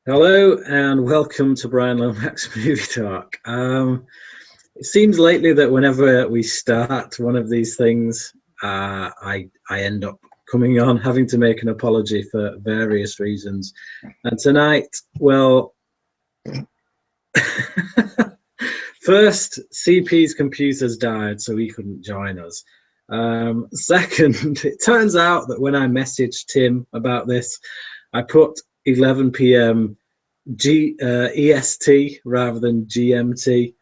Hello and welcome to Brian Lomax Movie Talk. It seems lately that whenever we start one of these things, I end up coming on having to make an apology for various reasons. And tonight, well, first, CP's computers died, so he couldn't join us. Second, it turns out that when I messaged Tim about this, I put 11 p.m. EST rather than GMT.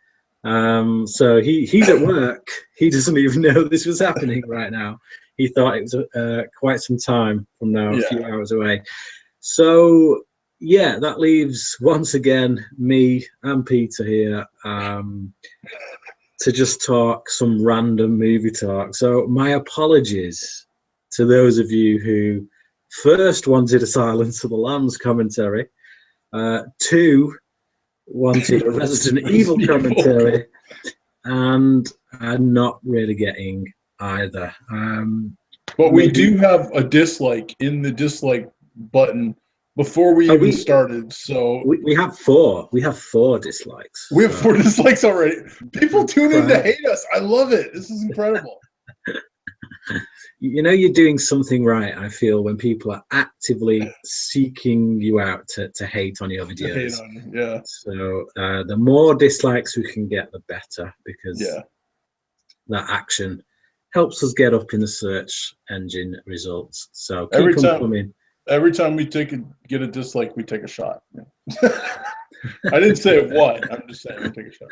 So he's at work. He doesn't even know this was happening right now. He thought it was quite some time from now, a few hours away. So yeah, that leaves once again me and Peter here to just talk some random movie talk. So my apologies to those of you who first wanted a Silence of the Lambs commentary, two wanted a Resident Evil commentary, and I'm not really getting either. But we do have a dislike in the dislike button before we even started. So we have four. We have four dislikes. We have four dislikes already. People tune in to hate us. I love it. This is incredible. You know, you're doing something right, I feel, when people are actively seeking you out to hate on your videos. To hate on you, yeah. So the more dislikes we can get, the better, because that action helps us get up in the search engine results. So keep them coming. Every time we get a dislike, we take a shot. I didn't say what. I'm just saying we take a shot.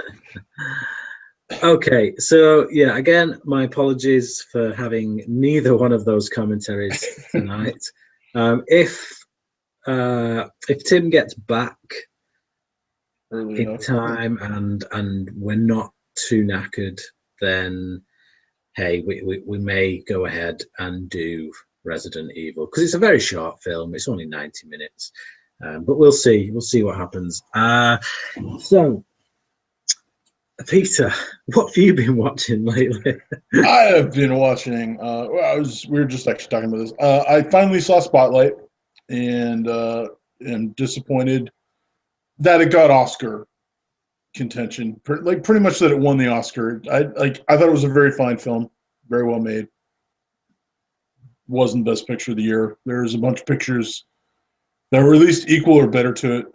Okay, so yeah, again, my apologies for having neither one of those commentaries tonight. If Tim gets back in time and we're not too knackered, then hey, we may go ahead and do Resident Evil, because it's a very short film. It's only 90 minutes, but we'll see. We'll see what happens. So. Peter, what have you been watching lately? I have been watching. We were just actually talking about this. I finally saw Spotlight, and am disappointed that it got Oscar contention. Pretty much that it won the Oscar. I thought it was a very fine film, very well made. Wasn't Best Picture of the year. There's a bunch of pictures that were at least equal or better to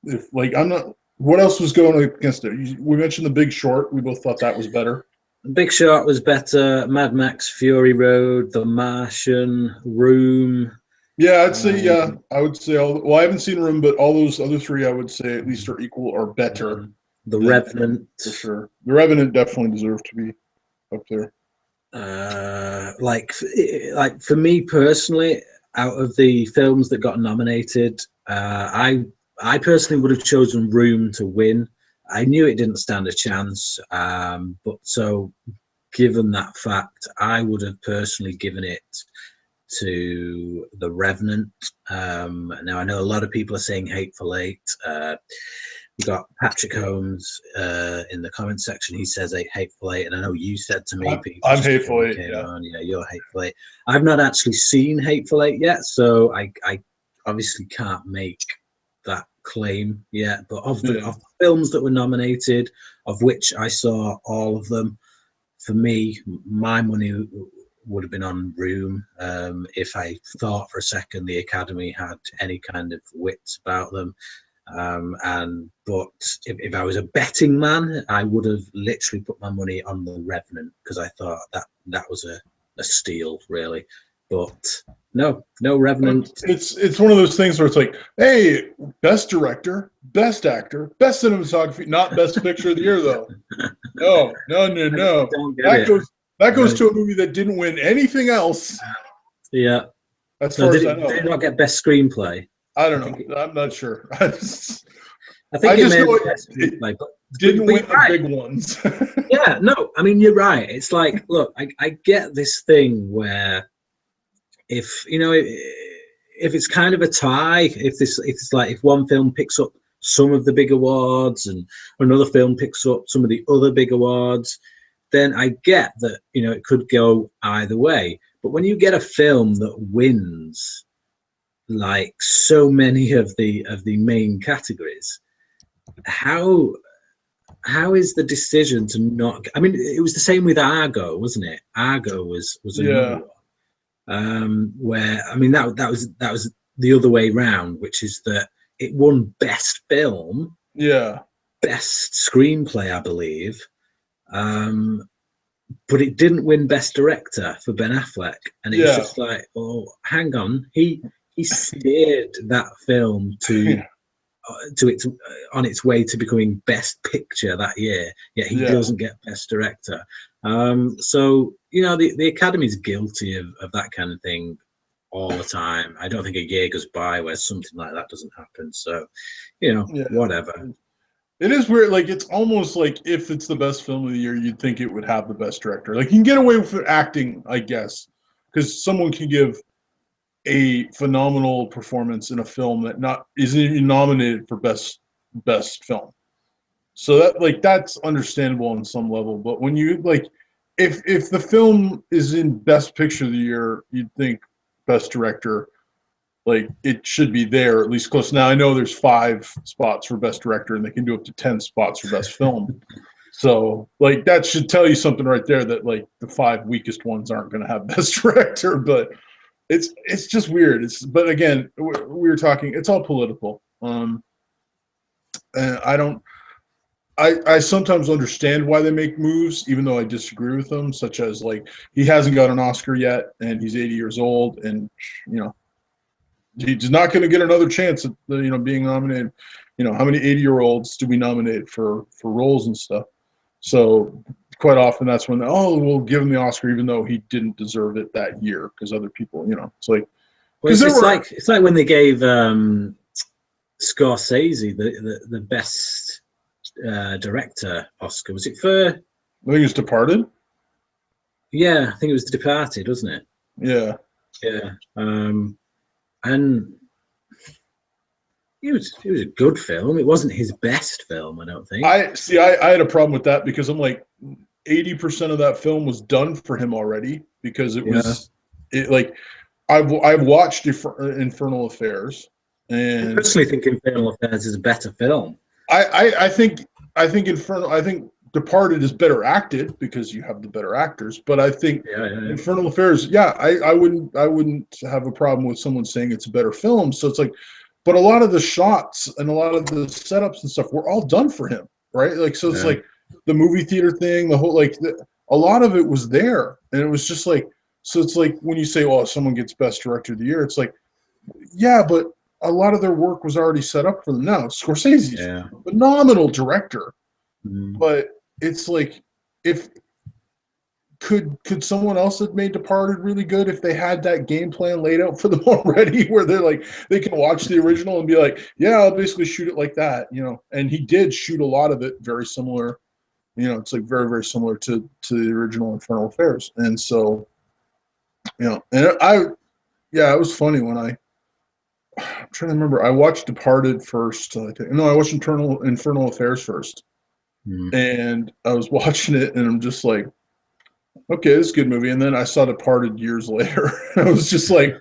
it. What else was going against it? We mentioned The Big Short. We both thought that was better. The Big Short was better. Mad Max Fury Road, The Martian, Room. Yeah, I'd say I would say I haven't seen Room, but all those other three I would say at least are equal or better. The Revenant, for sure. The Revenant definitely deserved to be up there. Like for me personally, out of the films that got nominated, I personally would have chosen Room to win. I knew it didn't stand a chance, but so given that fact, I would have personally given it to The Revenant. Now, I know a lot of people are saying Hateful Eight. We got Patrick Holmes in the comment section. He says Hateful Eight, and I know you said to me, I'm Hateful Eight. Yeah, you're Hateful Eight. I've not actually seen Hateful Eight yet, so I obviously can't make that claim yet, but of the films that were nominated, of which I saw all of them, for me, my money would have been on Room. If I thought for a second the Academy had any kind of wits about them, but if I was a betting man, I would have literally put my money on The Revenant, because I thought that was a steal, really. But no Revenant. It's one of those things where it's like, hey, best director, best actor, best cinematography, not best picture of the year though. No. That goes to a movie that didn't win anything else. Yeah. As far as I know. Did it not get best screenplay? I don't know. I'm not sure. I think it didn't win the big ones. Yeah, no, I mean, you're right. It's like, look, I get this thing where if it's kind of a tie, if one film picks up some of the big awards and another film picks up some of the other big awards, then I get that, it could go either way. But when you get a film that wins like so many of the main categories. How is the decision to not? I mean, it was the same with Argo, wasn't it? Argo was another Yeah. one where I mean that was the other way round, which is that it won Best Film, Yeah. Best Screenplay, I believe, but it didn't win Best Director for Ben Affleck, and it was Yeah. just like, oh, hang on, he steered that film to its on its way to becoming Best Picture that year, yet he Yeah. doesn't get Best Director. So the Academy's guilty of that kind of thing all the time. I don't think a year goes by where something like that doesn't happen. So, Yeah. whatever. It is weird. Like, it's almost like if it's the best film of the year, you'd think it would have the best director. Like, you can get away with acting, I guess, because someone can give a phenomenal performance in a film that not isn't even nominated for best film. So that's understandable on some level. But when you like, if the film is in Best Picture of the year, you'd think Best Director. Like, it should be there, at least close. Now, I know there's 5 spots for Best Director, and they can do up to 10 spots for Best Film. So, like, that should tell you something right there that, like, the 5 weakest ones aren't going to have Best Director. But it's just weird. But again, we were talking. It's all political. And I don't. I sometimes understand why they make moves, even though I disagree with them. Such as, like, he hasn't got an Oscar yet, and he's 80 years old, and you know he's not going to get another chance at being nominated. How many 80-year-olds do we nominate for roles and stuff? So quite often that's when we'll give him the Oscar even though he didn't deserve it that year because other people, it's like Well, it's like when they gave Scorsese the best director Oscar. Was it for? I think it's Departed. Yeah, I think it was The Departed, wasn't it? Yeah. Yeah. And it was a good film. It wasn't his best film, I don't think. I had a problem with that because I'm like 80% of that film was done for him already because I've watched Infernal Affairs, and I personally think Infernal Affairs is a better film. I think Departed is better acted because you have the better actors, but I think Infernal Affairs, I wouldn't have a problem with someone saying it's a better film. So it's like, but a lot of the shots and a lot of the setups and stuff were all done for him, right? Like, so it's like the movie theater thing, the whole a lot of it was there, and it was just like, so it's like when you say, well, someone gets Best Director of the Year, it's like, yeah, but a lot of their work was already set up for them. Now, Scorsese's a phenomenal director, but it's like, if could someone else have made Departed really good if they had that game plan laid out for them already, where they're like, they can watch the original and be like, yeah, I'll basically shoot it like that, And he did shoot a lot of it very similar, it's like very, very similar to the original Infernal Affairs, and so, and it was funny when I'm trying to remember. I watched Departed first. I watched Infernal Affairs first. And I was watching it, and I'm just like, okay, this is a good movie. And then I saw Departed years later. I was just like,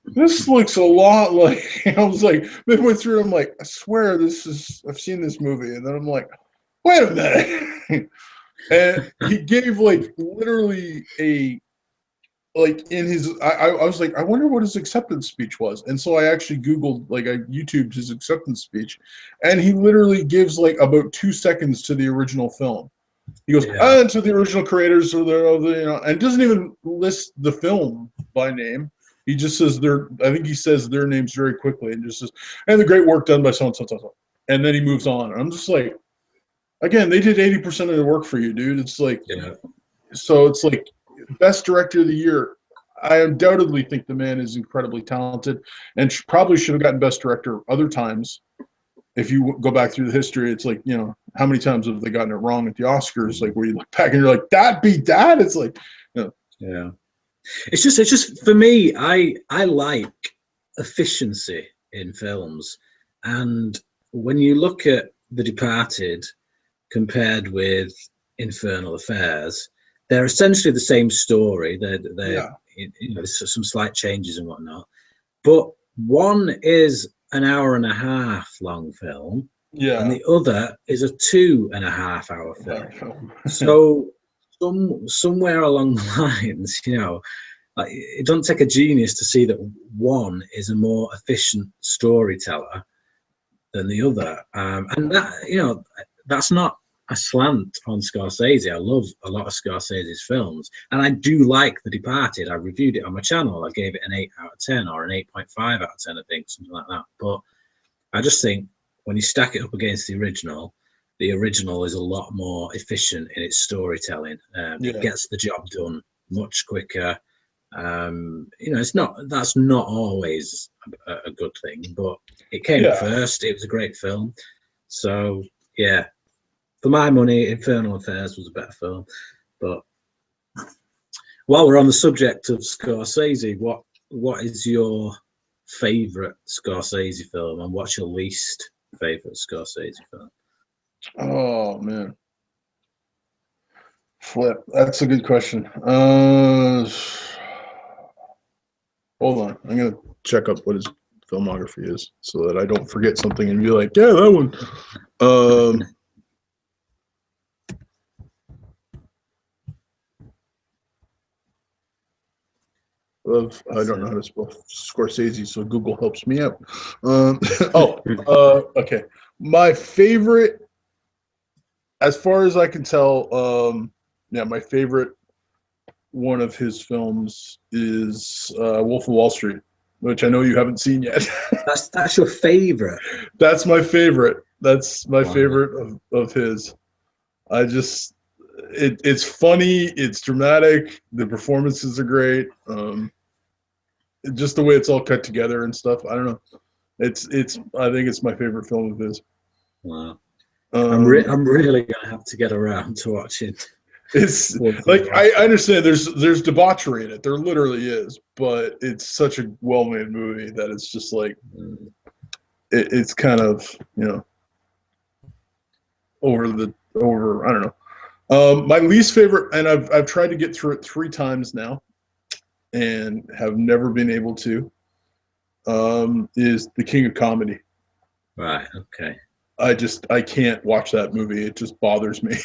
this looks a lot like. I was like, midway through, I'm like, I swear I've seen this movie. And then I'm like, wait a minute. And he gave literally in his, I was like, I wonder what his acceptance speech was. And so I actually Googled, I YouTubed his acceptance speech, and he literally gives about 2 seconds to the original film. He goes, to the original creators and doesn't even list the film by name. He just says I think he says their names very quickly and just says, and the great work done by so-and-so, so-and-so. And then he moves on. And I'm just like, again, they did 80% of the work for you, dude. It's like, so it's like, Best Director of the Year, I undoubtedly think the man is incredibly talented and probably should have gotten Best Director other times. If you go back through the history, it's like, how many times have they gotten it wrong at the Oscars? Like, where you look back and you're like, that beat that? It's like, yeah. It's just for me, I like efficiency in films. And when you look at The Departed compared with Infernal Affairs, they're essentially the same story. They're there's some slight changes and whatnot, but one is an hour and a half long film, Yeah. and the other is a 2.5 hour film. So somewhere along the lines, like, it doesn't take a genius to see that one is a more efficient storyteller than the other, and that that's not a slant on Scorsese. I love a lot of Scorsese's films, and I do like The Departed. I reviewed it on my channel. I gave it an 8 out of 10 or an 8.5 out of 10, I think, something like that. But I just think when you stack it up against the original is a lot more efficient in its storytelling. It gets the job done much quicker. That's not always a good thing, but it came first. It was a great film. So yeah, for my money, Infernal Affairs was a better film. But while we're on the subject of Scorsese, what is your favorite Scorsese film, and what's your least favorite Scorsese film? Oh man, flip. That's a good question. Hold on, I'm gonna check up what his filmography is so that I don't forget something and be like, yeah, that one. I don't know how to spell Scorsese, so Google helps me out. Okay. My favorite, as far as I can tell, my favorite one of his films is Wolf of Wall Street, which I know you haven't seen yet. That's your favorite? That's my favorite. That's my favorite of his. It's funny, it's dramatic, the performances are great. Just the way it's all cut together and stuff. I don't know. I think it's my favorite film of his. Wow. I'm really gonna have to get around to watching. It's like I understand there's debauchery in it. There literally is, but it's such a well-made movie that it's just like it's kind of over. I don't know. My least favorite, and I've tried to get through it 3 times now, and have never been able to, is The King of Comedy. Right. Okay. I can't watch that movie. It just bothers me.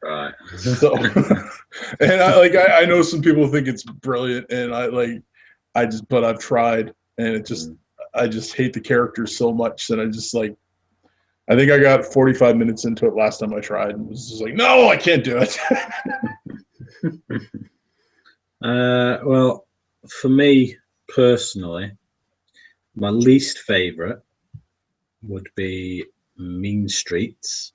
Right. So, and I know some people think it's brilliant, and but I've tried, and I just hate the characters so much that I think I got 45 minutes into it last time I tried, and was just like, no, I can't do it. Well, for me personally, my least favorite would be Mean Streets.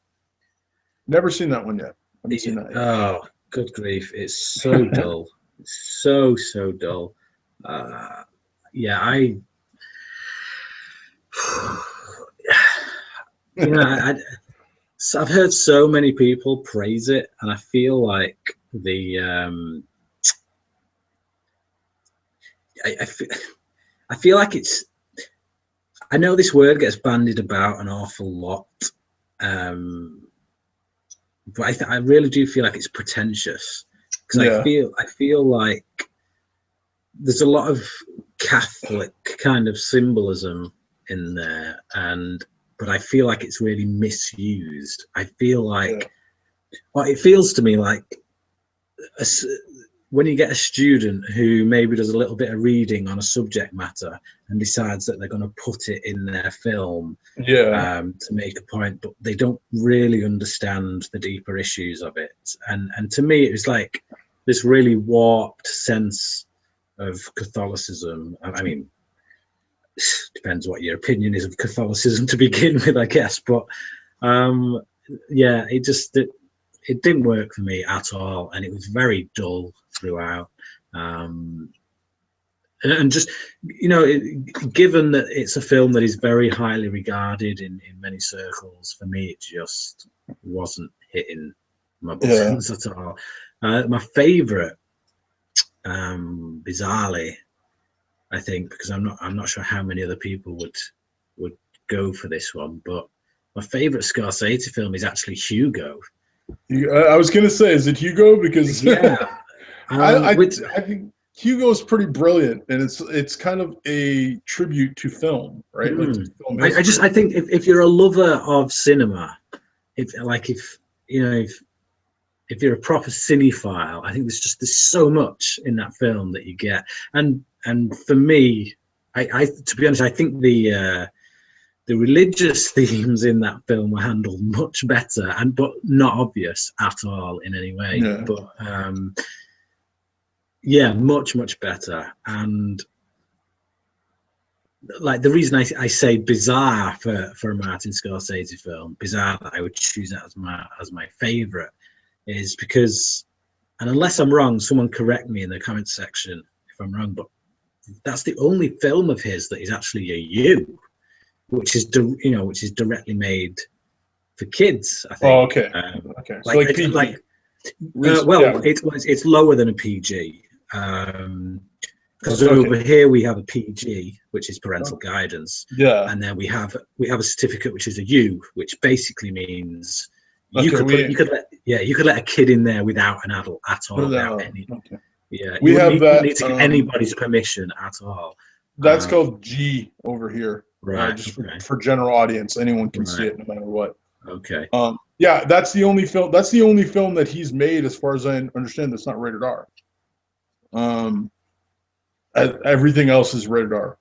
Never seen that one yet. Haven't seen that yet. Oh, good grief! It's so dull. It's so dull. I've heard so many people praise it, and I feel like I feel like it's. I know this word gets bandied about an awful lot, but I really do feel like it's pretentious, because I feel like there's a lot of Catholic kind of symbolism in there, but I feel like it's really misused. I feel like it feels to me like when you get a student who maybe does a little bit of reading on a subject matter and decides that they're going to put it in their film to make a point, but they don't really understand the deeper issues of it. And to me, it was like this really warped sense of Catholicism. I mean, depends what your opinion is of Catholicism to begin with, I guess. But it didn't work for me at all, and it was very dull throughout. And just given that it's a film that is very highly regarded in many circles, for me it just wasn't hitting my buttons at all. My favorite, bizarrely, I think, because I'm not sure how many other people would go for this one, but my favorite Scorsese film is actually Hugo. I was gonna say, is it Hugo? Because I think Hugo's pretty brilliant, and it's kind of a tribute to film, right? Like to film history. I think if you're a lover of cinema, if you know if you're a proper cinephile, I think there's so much in that film that you get. And for me, I to be honest, I think the religious themes in that film were handled much better, but not obvious at all in any way. Yeah. But yeah, much better. And like the reason I say bizarre for a Martin Scorsese film, bizarre that I would choose that as my favorite, is because, and unless I'm wrong, someone correct me in the comments section if I'm wrong, but that's the only film of his that is actually a U, which is directly made for kids, I think. Oh, okay. Okay. So like PG. It's lower than a PG. Because over here we have a PG, which is parental guidance. Yeah. And then we have a certificate which is a U, which basically means you could let a kid in there without an adult at all. Yeah. We have that. You need to get anybody's permission at all. That's called G over here. Right. Just for general audience, anyone can see it no matter what. Okay. Yeah, that's the only film. That's the only film that he's made, as far as I understand, that's not rated R. Everything else is rated R.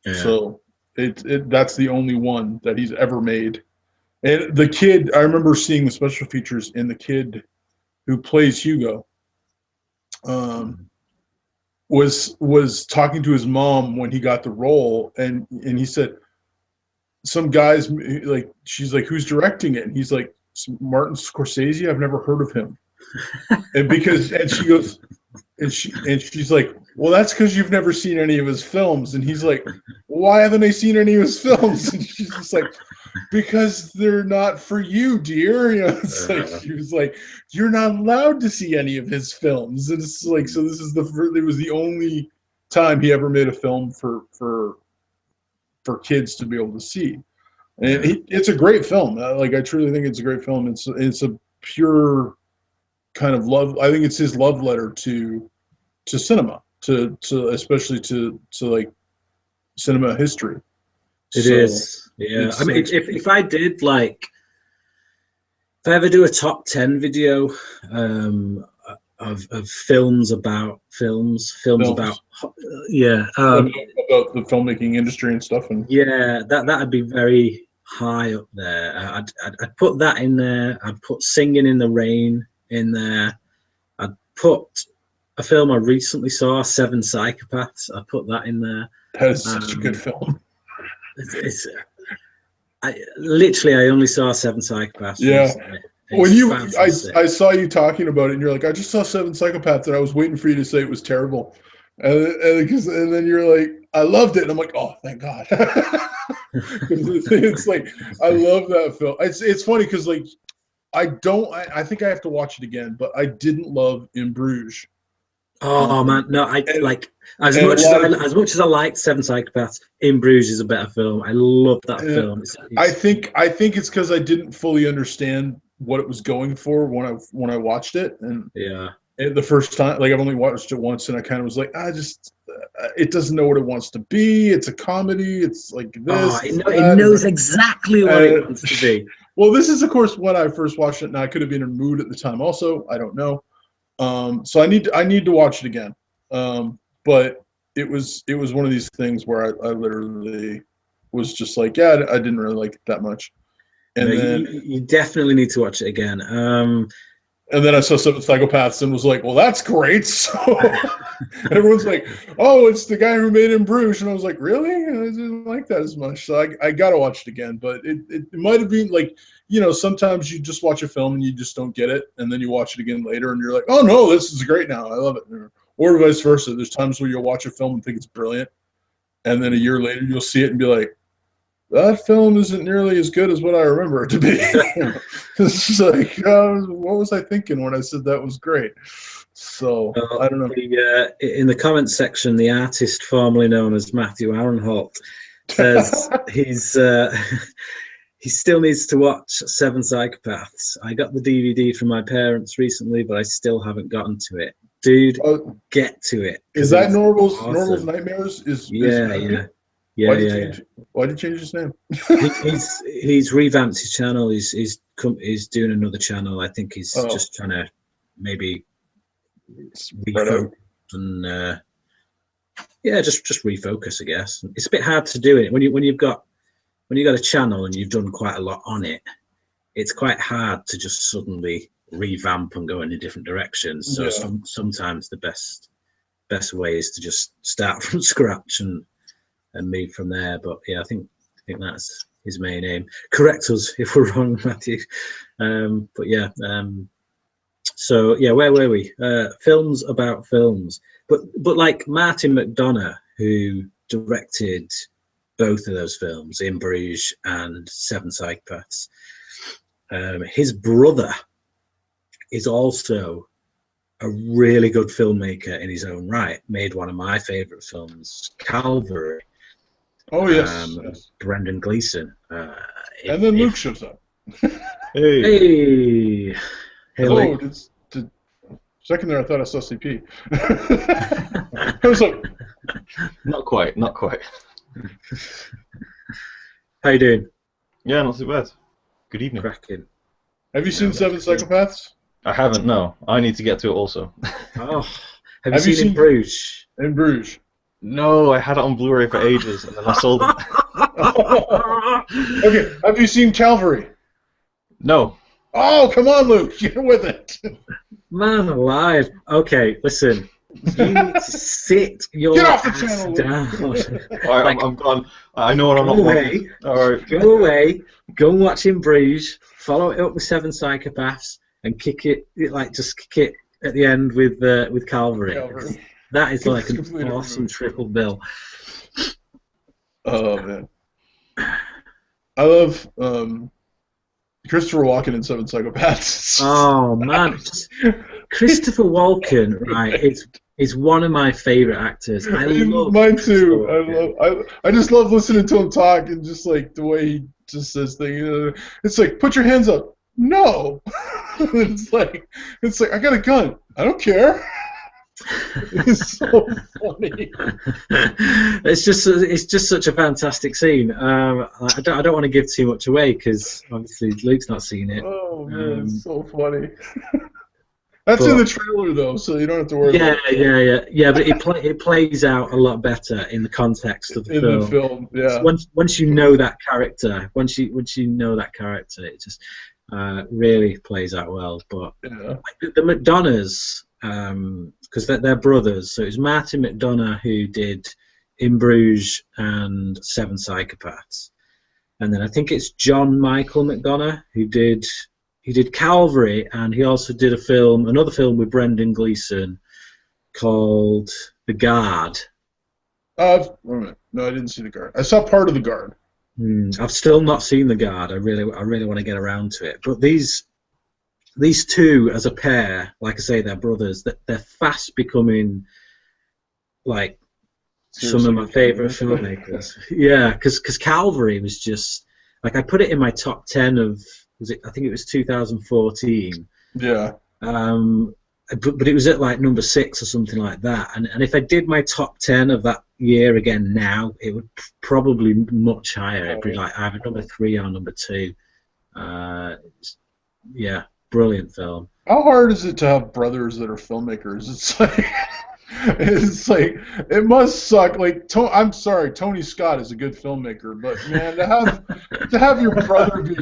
Yeah. So that's the only one that he's ever made. And the kid, I remember seeing the special features, and the kid who plays Hugo was talking to his mom when he got the role, and he said, some guys, like, she's like, who's directing it? And he's like, Martin Scorsese. I've never heard of him. And she goes, and she's like, well, that's because you've never seen any of his films. And he's like, why haven't I seen any of his films? And she's just like, because they're not for you, dear. You know, it's like, she was like, you're not allowed to see any of his films. And it's like, so this is it was the only time he ever made a film for kids to be able to see. And it's a great film. Like, I truly think it's a great film. It's a pure kind of love. I think it's his love letter to cinema, to especially to like cinema history. It is. Yeah. I mean, if I did, like, if I ever do a top 10 video of films about films. About about the filmmaking industry and stuff, and that'd be very high up there. I'd put that in there. I'd put Singing in the Rain in there. I'd put a film I recently saw, Seven Psychopaths. I'd put that in there. That is such a good film. I only saw Seven Psychopaths. Yeah. When I saw you talking about it, and you're like, I just saw Seven Psychopaths, and I was waiting for you to say it was terrible, and then you're like, I loved it, and I'm like, oh, thank God. It's like, I love that film. It's funny because, like, I think I have to watch it again, but I didn't love In Bruges. Oh man, no! As much as I liked Seven Psychopaths, In Bruges is a better film. I love that film. I think it's because I didn't fully understand what it was going for when I watched it, and the first time, like, I've only watched it once, and I kind of was like, it doesn't know what it wants to be. It's a comedy. It's like this. It knows exactly what it wants to be. Well, this is, of course, when I first watched it, and I could have been in a mood at the time. Also, I don't know. So I need to watch it again. But it was one of these things where I literally was just like, I didn't really like it that much. And then you definitely need to watch it again. And then I saw Seven Psychopaths and was like, well, that's great. So everyone's like, oh, it's the guy who made In Bruges. And I was like, really? I didn't like that as much. So I got to watch it again. But it might have been like, sometimes you just watch a film and you just don't get it. And then you watch it again later and you're like, oh, no, this is great now. I love it. Or vice versa. There's times where you'll watch a film and think it's brilliant. And then a year later, you'll see it and be like, that film isn't nearly as good as what I remember it to be. It's just like, what was I thinking when I said that was great? So, I don't know. In the comments section, the artist formerly known as Matthew Aaronholt says he still needs to watch Seven Psychopaths. I got the DVD from my parents recently, but I still haven't gotten to it. dude, get to it. Is that Normal's awesome. Nightmares? Yeah. Why did he change his name? he's revamped his channel. He's doing another channel. I think he's just trying to maybe refocus and just refocus. I guess it's a bit hard to do it when you've got a channel and you've done quite a lot on it. It's quite hard to just suddenly revamp and go in a different direction. So sometimes the best way is to just start from scratch and move from there. But yeah, I think that's his main aim. Correct us if we're wrong, Matthew. But yeah. So yeah, where were we? Films about films. But like Martin McDonagh, who directed both of those films, In Bruges and Seven Psychopaths, his brother is also a really good filmmaker in his own right. Made one of my favorite films, Calvary. Oh yes, Brendan Gleeson. And then Luke shows up. Hey. Hello. Second there, I thought I saw CP. I was like, not quite. How you doing? Yeah, not too bad. Good evening. Cracking. Have you seen Seven Psychopaths? I haven't. No, I need to get to it also. Oh, have you seen In Bruges? In Bruges. No, I had it on Blu-ray for ages, and then I sold it. Okay, have you seen Calvary? No. Oh, come on, Luke, get with it. Man alive. Okay, listen. You need to sit your get off the ass channel, down. All right, I'm gone. I know what I'm not watching. All right. Go away. Go and watch In Bruges. Follow it up with Seven Psychopaths, and kick it at the end with Calvary. That is like an awesome triple bill. Oh man, I love Christopher Walken in Seven Psychopaths. Oh man, Christopher Walken, right? Is one of my favorite actors. I love mine too. I just love listening to him talk and just like the way he just says things. It's like, put your hands up. No. it's like I got a gun. I don't care. It's so funny. It's just such a fantastic scene. I don't want to give too much away because obviously Luke's not seen it. Oh man, it's so funny. That's in the trailer though, so you don't have to worry. Yeah. But it plays out a lot better in the context of the film. The film, yeah. Once you know that character, once you know that character, it just really plays out well. But the McDonaghs, because they're brothers, so it was Martin McDonagh who did In Bruges and Seven Psychopaths, and then I think it's John Michael McDonagh who did Calvary, and he also did another film with Brendan Gleeson called The Guard. No, I didn't see The Guard. I saw part of The Guard. I've still not seen The Guard. I really want to get around to it. But these two as a pair, like I say, they're brothers. They're fast becoming like some of my favorite filmmakers. Yeah, because Calvary was just like, I put it in my top 10 of. I think it was 2014. Yeah. But it was at like number 6 or something like that. And if I did my top 10 of that year again now, it would probably be much higher. It'd be like either number 3 or number 2. Yeah, brilliant film. How hard is it to have brothers that are filmmakers? It's like it must suck. Like I'm sorry, Tony Scott is a good filmmaker, but man, to have your brother be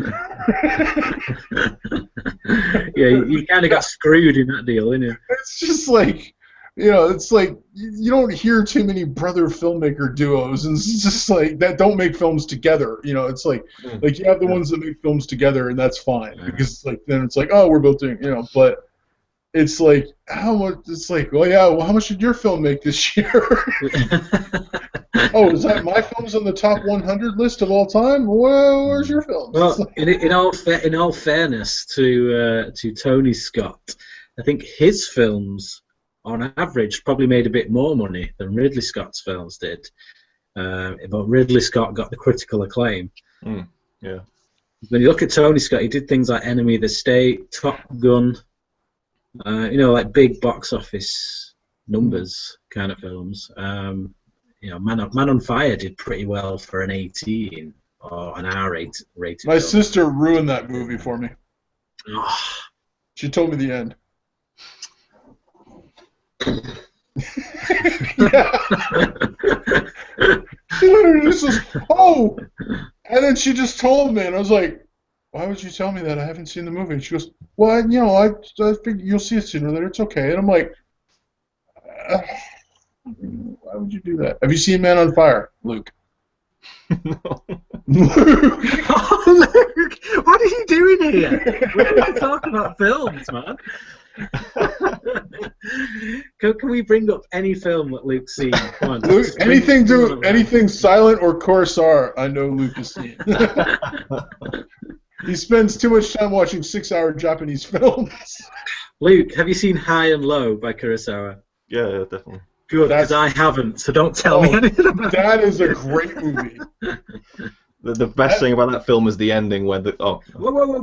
yeah, you kind of got screwed in that deal, didn't you? It's just like, it's like you don't hear too many brother filmmaker duos, and it's just like that don't make films together. It's like you have the ones that make films together, and that's fine because like then it's like, oh, we're both doing, but. It's like how much? It's like, oh yeah, well, how much did your film make this year? Oh, is that my film's on the top 100 list of all time? Well, where's your film? Well, in all fairness to Tony Scott, I think his films, on average, probably made a bit more money than Ridley Scott's films did. But Ridley Scott got the critical acclaim. Yeah. When you look at Tony Scott, he did things like Enemy of the State, Top Gun. like big box office numbers kind of films. Man on Fire did pretty well for an 18 or an R-rated. My film. sister ruined that movie for me. Oh. She told me the end. Yeah. She literally just was, oh! And then she just told me, and I was like, why would you tell me that? I haven't seen the movie. And she goes, well, I figured you'll see it sooner or later. It's okay. And I'm like, why would you do that? Have you seen Man on Fire, Luke? No. Luke! Oh, Luke! What are you doing here? We're not talking about films, man. Can we bring up any film that Luke's seen? Come on, Luke, anything silent or Corsair, I know Luke has seen. He spends too much time watching 6-hour Japanese films. Luke, have you seen High and Low by Kurosawa? Yeah, definitely. Good, because I haven't, so don't tell me anything about it. That is a great movie. The best thing about that film is the ending where Whoa. Well, no,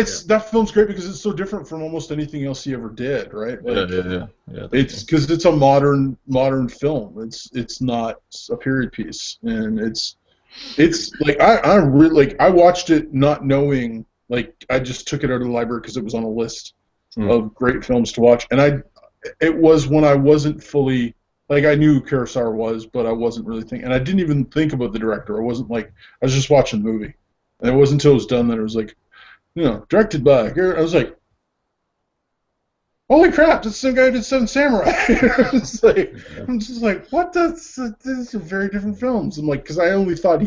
that film's great because it's so different from almost anything else he ever did, right? Like, yeah. It's because it's a modern film. It's not a period piece, and it's like I really like. I watched it not knowing. Like I just took it out of the library because it was on a list of great films to watch, and it was when I wasn't fully. Like, I knew who Kurosawa was, but I wasn't really thinking. And I didn't even think about the director. I wasn't like, I was just watching the movie. And it wasn't until it was done that it was like, directed by. I was like, holy crap, that's the same guy who did Seven Samurai. I'm just like, what? These are very different films. I'm like, because I only thought I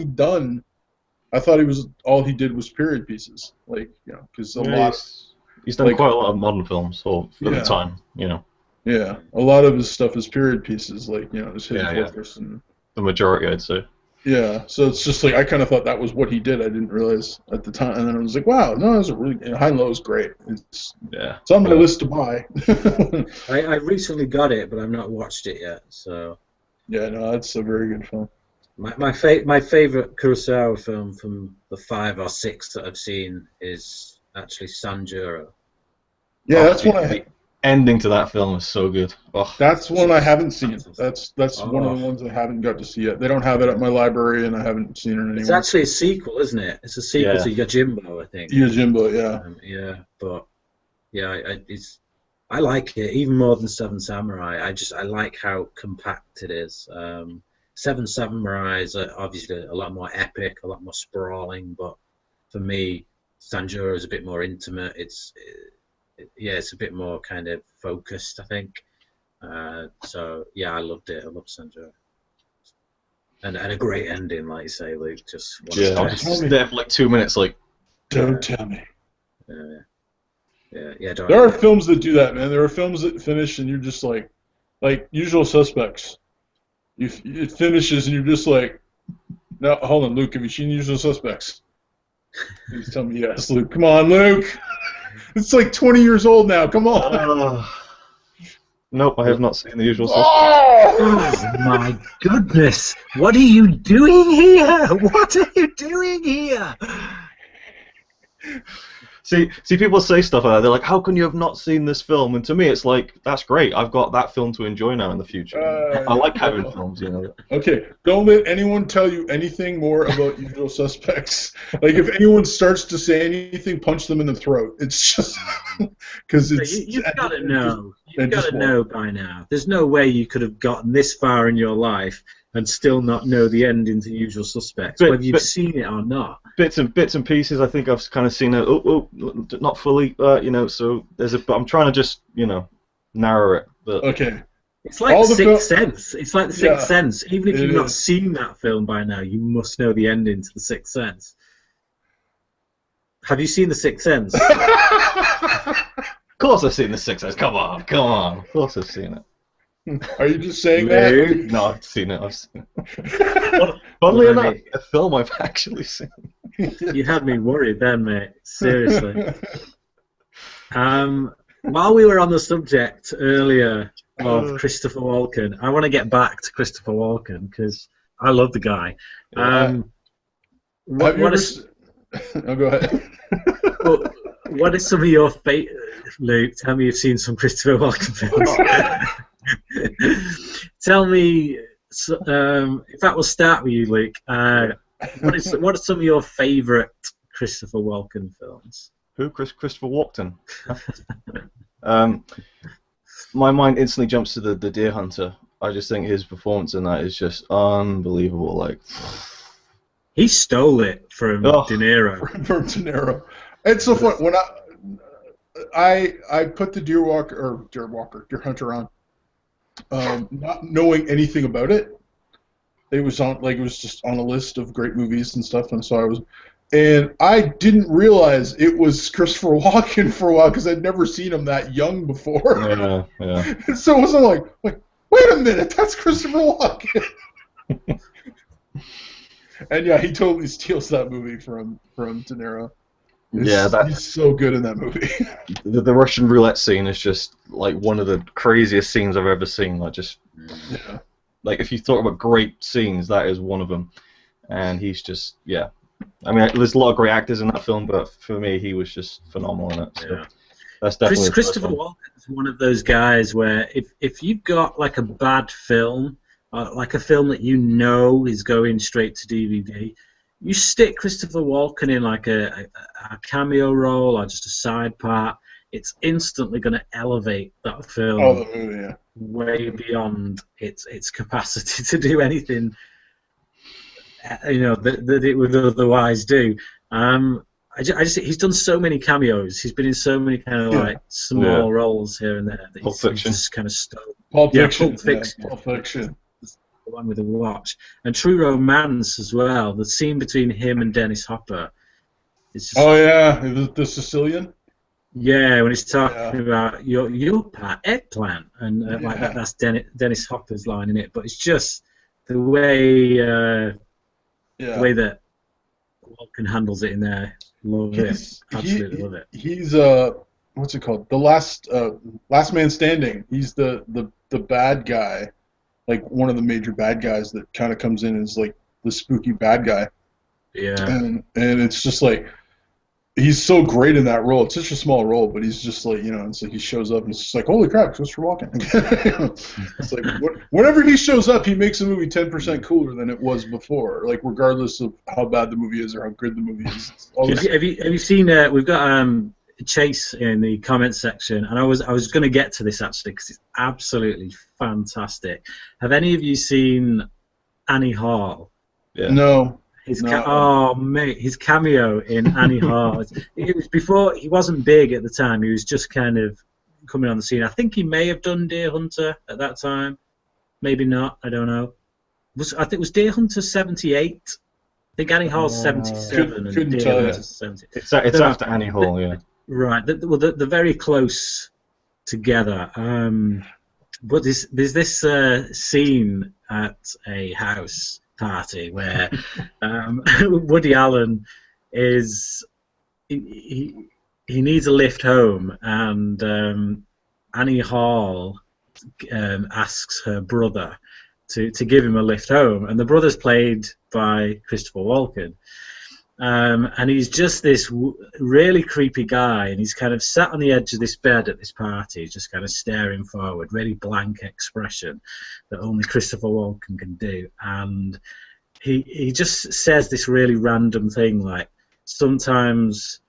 thought all he did was period pieces. Like, because he's done quite a lot of modern films for the time, Yeah, a lot of his stuff is period pieces, like, his Hidden Fortress and the majority, I'd say. Yeah, so it's just like I kind of thought that was what he did. I didn't realize at the time, and then I was like, "Wow, no, that's a really High and Low is great. It's on my list to buy." I recently got it, but I've not watched it yet. So yeah, no, that's a very good film. My favorite Kurosawa film from the 5 or 6 that I've seen is actually Sanjuro. Yeah, that's one the ending to that film is so good. Oh. That's one I haven't seen. That's one of the ones I haven't got to see yet. They don't have it at my library, and I haven't seen it anymore. It's actually a sequel, isn't it? It's a sequel to Yojimbo, I think. Yojimbo, yeah. But I like it even more than Seven Samurai. I like how compact it is. Seven Samurai is obviously a lot more epic, a lot more sprawling, but for me, Sanjuro is a bit more intimate. It's a bit more kind of focused, I think. So yeah, I loved it. I loved Sanjuro, and a great ending, like you say, Luke. I was just there for like 2 minutes, like. Don't tell me. Yeah. There are films that do that, man. There are films that finish, and you're just like Usual Suspects. It finishes, and you're just like, no, hold on, Luke. Have you seen Usual Suspects? Please tell me yes, Luke. Come on, Luke. It's like 20 years old now. Come on. Nope, I have not seen The Usual Suspects. Oh my goodness! What are you doing here? What are you doing here? See, people say stuff like that. They're like, "How can you have not seen this film?" And to me, it's like, that's great. I've got that film to enjoy now in the future. I like having films, Okay, don't let anyone tell you anything more about Usual Suspects. Like, if anyone starts to say anything, punch them in the throat. It's just because it's. You've got to know. You've got to know by now. There's no way you could have gotten this far in your life and still not know the ending to Usual Suspects, whether you've seen it or not. Bits and pieces. I think I've kind of seen it. Not fully. So there's but I'm trying to just narrow it. But okay. It's like The Sixth Sense. It's like The Sixth Sense. Even if you've not seen that film by now, you must know the ending to The Sixth Sense. Have you seen The Sixth Sense? Of course I've seen The Sixth Sense. Come on. Of course I've seen it. Are you just saying that? No, I've seen it. Funnily enough, a film I've actually seen. You had me worried then, mate. Seriously. While we were on the subject earlier of Christopher Walken, I want to get back to Christopher Walken because I love the guy. Oh, go ahead. What are some of your Luke? Tell me you've seen some Christopher Walken films. Tell me, if that will start with you, Luke. What are some of your favourite Christopher Walken films? Who? Christopher Walken. My mind instantly jumps to the Deer Hunter. I just think his performance in that is just unbelievable. Like, he stole it from De Niro. From De Niro. It's so fun when I put the Deer Hunter on, not knowing anything about it. It was just on a list of great movies and stuff, and so I didn't realize it was Christopher Walken for a while because I'd never seen him that young before. Yeah. And so it wasn't like, wait a minute, that's Christopher Walken. And yeah, he totally steals that movie from De Niro. He's so good in that movie. The Russian roulette scene is just like one of the craziest scenes I've ever seen. Like if you thought about great scenes, that is one of them. And he's just I mean, there's a lot of great actors in that film, but for me, he was just phenomenal in it. So that's definitely Christopher Walken is one of those guys where if you've got like a bad film, like a film that you know is going straight to DVD, you stick Christopher Walken in like a cameo role or just a side part, it's instantly going to elevate that film way beyond its capacity to do anything that it would otherwise do. He's done so many cameos. He's been in so many kind of like small roles here and there that he's just kind of stole. Pulp Fiction. Pulp Fiction. The one with the watch, and True Romance as well. The scene between him and Dennis Hopper is just, the Sicilian. Yeah, when he's talking about your eggplant, and that's Dennis Hopper's line in it. But it's just the way that Walken handles it in there. Love it, absolutely love it. He's what's it called? The last man standing. He's the bad guy. Like one of the major bad guys that kind of comes in as like the spooky bad guy. Yeah. And it's just like he's so great in that role. It's such a small role, but he's just like, it's like he shows up and it's just like, holy crap, Christopher Walken. It's like whenever he shows up, he makes a movie 10% cooler than it was before. Like regardless of how bad the movie is or how good the movie is. Have you seen? We've got Chase in the comments section, and I was going to get to this actually because it's absolutely fantastic. Have any of you seen Annie Hall? Yeah. No. His cameo in Annie Hall. It was before he wasn't big at the time. He was just kind of coming on the scene. I think he may have done Deer Hunter at that time. Maybe not. I don't know. I think it was Deer Hunter 78. I think Annie Hall's 77 and Deer Hunter's 70. It's after Annie Hall, yeah. Right. They're very close together. But there's this scene at a house party where Woody Allen is he needs a lift home, and Annie Hall asks her brother to give him a lift home, and the brother's played by Christopher Walken. And he's just this really creepy guy, and he's kind of sat on the edge of this bed at this party, just kind of staring forward, really blank expression that only Christopher Walken can do. And he just says this really random thing, like, sometimes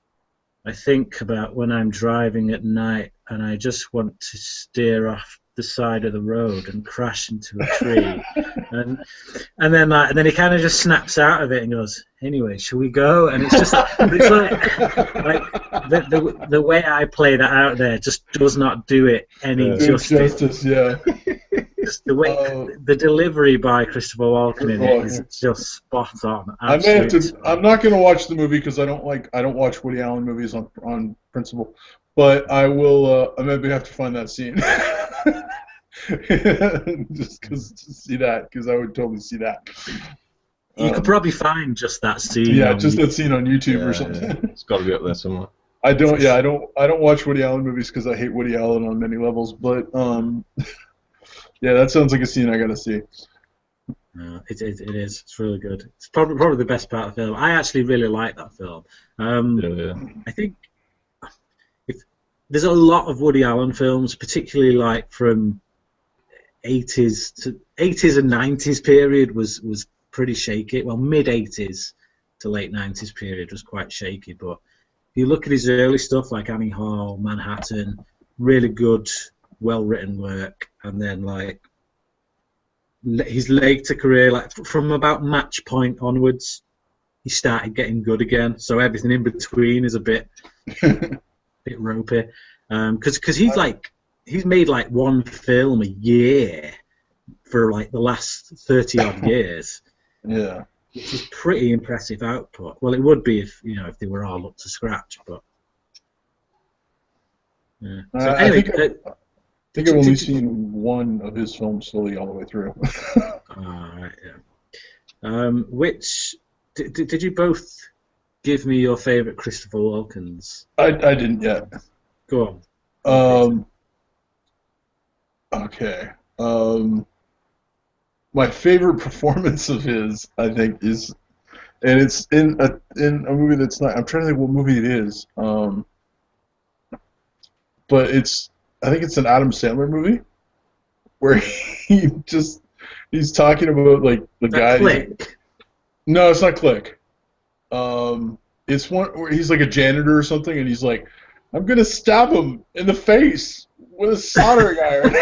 I think about when I'm driving at night and I just want to steer off the side of the road and crash into a tree. and then he kind of just snaps out of it and goes, anyway, shall we go? And it's just like the way I play that out there just does not do it any justice. Yeah. Just the way the delivery by Christopher Walken in it is just spot on. I'm not going to watch the movie because I don't watch Woody Allen movies on principle, but I will. I maybe have to find that scene. Just to see that, because I would totally see that. You could probably find just that scene. Yeah, just that scene on YouTube or something. Yeah. It's got to be up there somewhere. I don't watch Woody Allen movies because I hate Woody Allen on many levels. But yeah, that sounds like a scene I gotta see. It is. It's really good. It's probably the best part of the film. I actually really like that film. I think there's a lot of Woody Allen films, particularly like from 80s and 90s period was pretty shaky. Well, mid 80s to late 90s period was quite shaky. But if you look at his early stuff like Annie Hall, Manhattan, really good, well-written work, and then like his later career, like from about Match Point onwards, he started getting good again. So everything in between is a bit ropey. Because he's made like one film a year for like the last 30 odd years. Yeah, which is pretty impressive output. Well, it would be if they were all up to scratch, but yeah. So anyway, I think I've only seen one of his films fully all the way through. Right, yeah. Which did you both give me your favorite Christopher Walkens? I didn't yet. Go on. Okay. My favorite performance of his, I think, is, and it's in a movie that's not. I'm trying to think what movie it is. But I think it's an Adam Sandler movie where he's talking about like the guy. Click. No, it's not Click. It's one where he's like a janitor or something, and he's like, "I'm gonna stab him in the face with a soldering iron."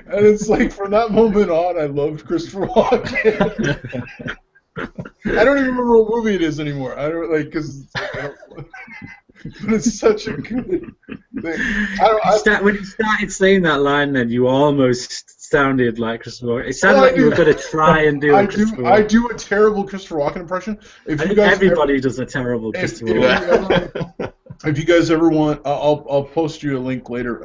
And it's like from that moment on, I loved Christopher Walken. I don't even remember what movie it is anymore. I don't like because, but it's such a good thing. When you started saying that line, then you almost sounded like Christopher Walken. It sounded like you were going to try and do. I do a terrible Christopher Walken impression. Everybody does a terrible Christopher Walken. If you guys ever want, I'll post you a link later.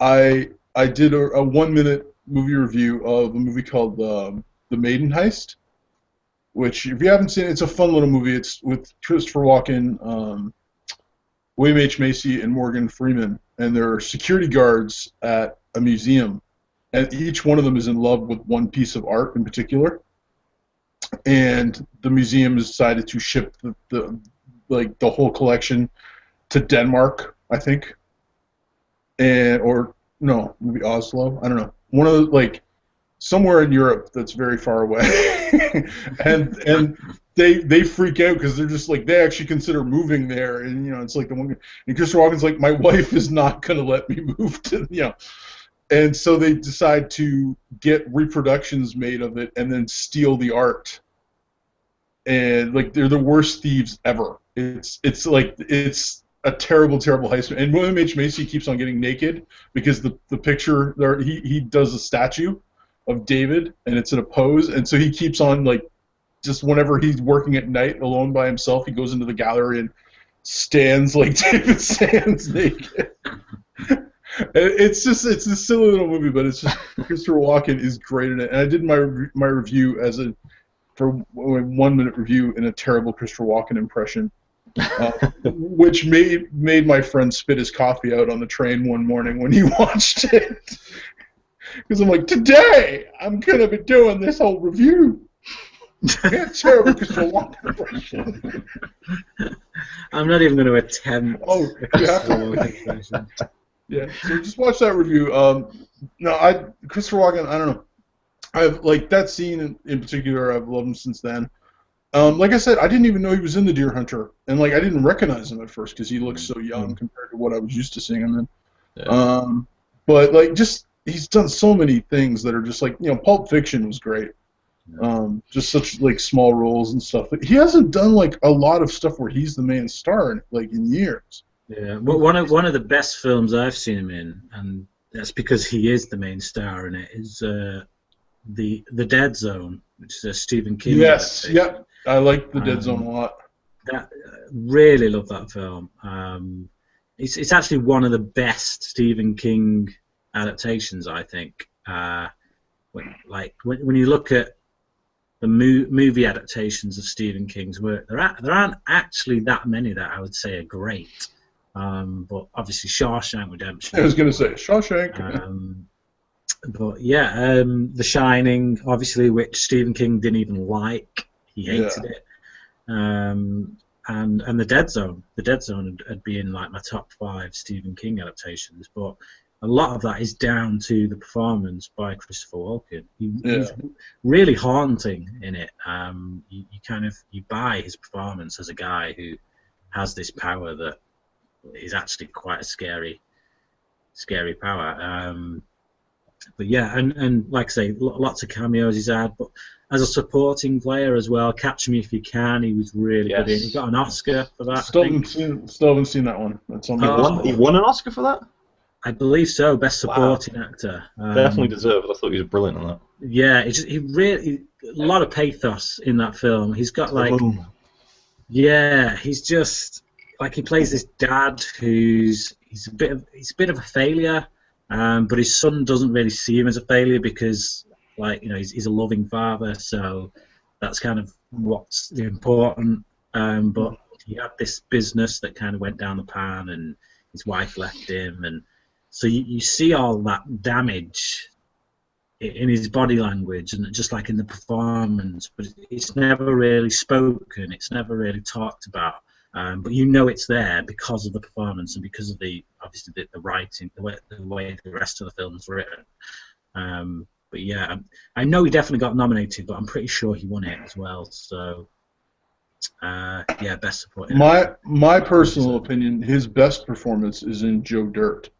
I did a 1-minute movie review of a movie called The Maiden Heist, which, if you haven't seen it, it's a fun little movie. It's with Christopher Walken, William H. Macy, and Morgan Freeman, and they're security guards at a museum, and each one of them is in love with one piece of art in particular, and the museum has decided to ship the whole collection to Denmark, I think, no, maybe Oslo. I don't know. One of somewhere in Europe that's very far away, and they freak out because they're just like they actually consider moving there, and it's like the one. And Christopher Walken's like, my wife is not gonna let me move to and so they decide to get reproductions made of it and then steal the art, and they're the worst thieves ever. It's a terrible heist. And William H. Macy keeps on getting naked because the picture there, he does a statue of David, and it's in a pose, and so he keeps on just whenever he's working at night alone by himself, he goes into the gallery and stands like David stands naked. It's a silly little movie, but it's just Christopher Walken is great in it. And I did my review for a 1-minute review in a terrible Christopher Walken impression. Which made my friend spit his coffee out on the train one morning when he watched it. Because I'm like, today I'm going to be doing this whole review. It's terrible Christopher Walken impression. I'm not even going to attempt. Oh, you have to. Yeah, so just watch that review. Christopher Walken, I don't know. I've that scene in particular, I've loved him since then. Like I said, I didn't even know he was in The Deer Hunter, and I didn't recognize him at first because he looks so young compared to what I was used to seeing him in. Yeah. But he's done so many things that are just Pulp Fiction was great. Just such small roles and stuff. But he hasn't done a lot of stuff where he's the main star in years. Yeah, well, one of the best films I've seen him in, and that's because he is the main star in it, is the Dead Zone, which is a Stephen King. Yes, yep. I like The Dead Zone a lot. Really love that film. It's actually one of the best Stephen King adaptations, I think. When you look at the movie adaptations of Stephen King's work, there aren't actually that many that I would say are great. But obviously Shawshank Redemption. I was going to say Shawshank. But yeah, The Shining, obviously, which Stephen King didn't even like. He hated it. and the Dead Zone. The Dead Zone had been like my top 5 Stephen King adaptations, but a lot of that is down to the performance by Christopher Walken. He's really haunting in it. You buy his performance as a guy who has this power that is actually quite a scary power. But yeah, and like I say, lots of cameos he's had. But as a supporting player as well, Catch Me If You Can, he was really good in. He got an Oscar for that. Still haven't seen that one. That's on He won an Oscar for that? I believe so. Best supporting actor. Definitely deserved. I thought he was brilliant on that. Yeah, he really a lot of pathos in that film. He's got he's just like he plays this dad he's a bit of a failure, but his son doesn't really see him as a failure because he's a loving father, so that's kind of what's important. But he had this business that kind of went down the pan, and his wife left him, and so you see all that damage in his body language and just like in the performance, but it's never really spoken, it's never really talked about, but it's there because of the performance and because of the writing, the way the rest of the film's written. But yeah, I know he definitely got nominated, but I'm pretty sure he won it as well. So best supporting. My personal opinion, his best performance is in Joe Dirt.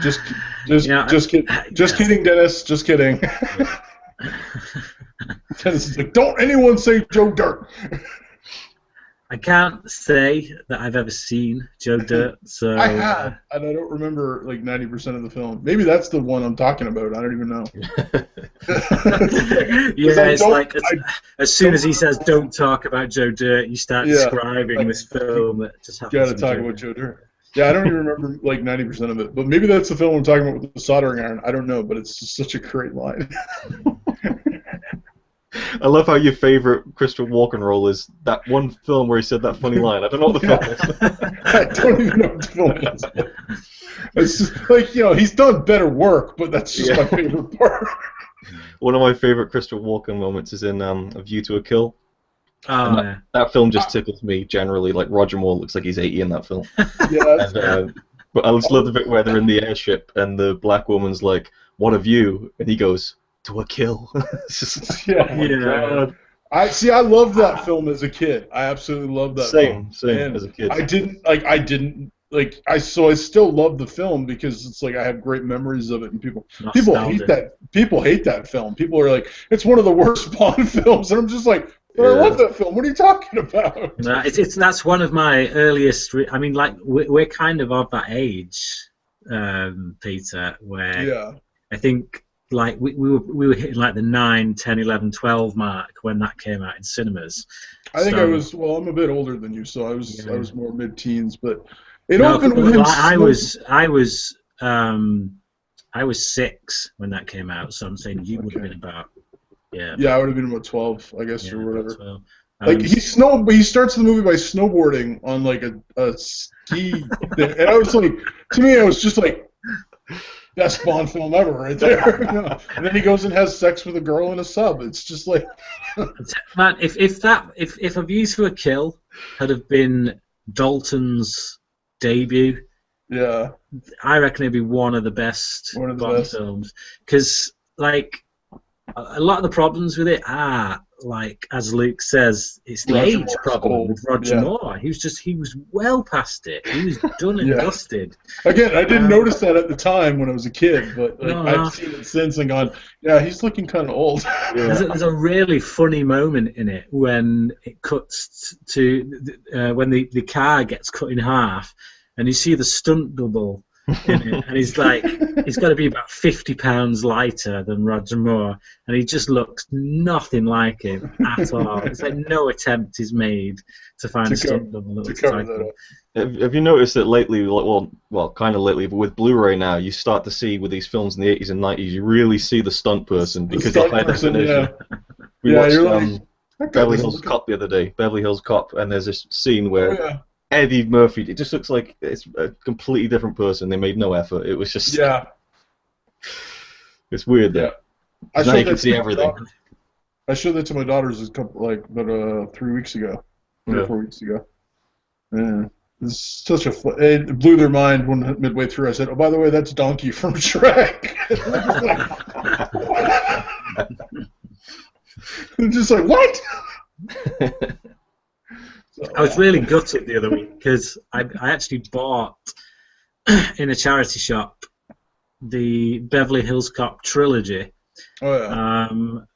Just kidding, Dennis. Just kidding. Dennis is like, don't anyone say Joe Dirt. I can't say that I've ever seen Joe Dirt, so I have, and I don't remember like 90% of the film. Maybe that's the one I'm talking about. I don't even know. It's like as soon as he says "Don't talk about Joe Dirt," you start describing this film that just happens. Got to talk about Joe Dirt. Yeah, I don't even remember like 90% of it, but maybe that's the film I'm talking about with the soldering iron. I don't know, but it's just such a great line. I love how your favorite Christopher Walken role is that one film where he said that funny line. I don't know what the film is. I don't even know what the film is. It's just like, he's done better work, but that's just my favorite part. One of my favorite Christopher Walken moments is in A View to a Kill. Oh, that film just tickles me generally. Like Roger Moore looks like he's 80 in that film. Yeah. But I just love the bit where they're in the airship and the black woman's like, "What a view," and he goes, "To a kill." God. I loved that film as a kid. I absolutely loved that film. Same as a kid. I still love the film because it's like I have great memories of it, and people hate that. People hate that film. People are like, it's one of the worst Bond films, and I'm just like, but I love that film. What are you talking about? No, that's one of my earliest. We're kind of that age, Peter, where I think like we were hitting like the 9, 10, 11, 12 mark when that came out in cinemas. I think I was. Well, I'm a bit older than you, so I was more mid-teens, but. It opened with him. I was 6 when that came out, so I'm saying you would have been about I would have been about 12, I guess, or whatever. 12. He starts the movie by snowboarding on like a ski thing, and I was like, to me, I was just like, best Bond film ever, right there. And then he goes and has sex with a girl in a sub. It's just like, man, if A View to a Kill had have been Dalton's debut, I reckon it'd be one of the best Bond films, because like a lot of the problems with it are like, as Luke says, it's the age problem with Roger Moore. He was well past it. He was done and dusted. Again, I didn't notice that at the time when I was a kid, but I've seen it since and gone, he's looking kind of old. There's a really funny moment in it when it cuts to when the car gets cut in half, and you see the stunt double in it, and he's got to be about 50 pounds lighter than Roger Moore, and he just looks nothing like him at all. It's like no attempt is made to find a stunt double that looks like him. Have you noticed that lately, well, kind of lately, but with Blu-ray now, you start to see with these films in the 80s and 90s, you really see the stunt person because of high definition. We watched Beverly Hills Cop the other day, Beverly Hills Cop, and there's this scene where Eddie Murphy, it just looks like it's a completely different person. They made no effort. It was just it's weird though. Now you can see everything. I showed that to my daughters about 3 weeks ago, 3 or 4 weeks ago. Yeah. It's such it blew their mind when midway through I said, "Oh, by the way, that's Donkey from Shrek." They're just like, what? I was really gutted the other week because I actually bought in a charity shop the Beverly Hills Cop trilogy. Oh yeah.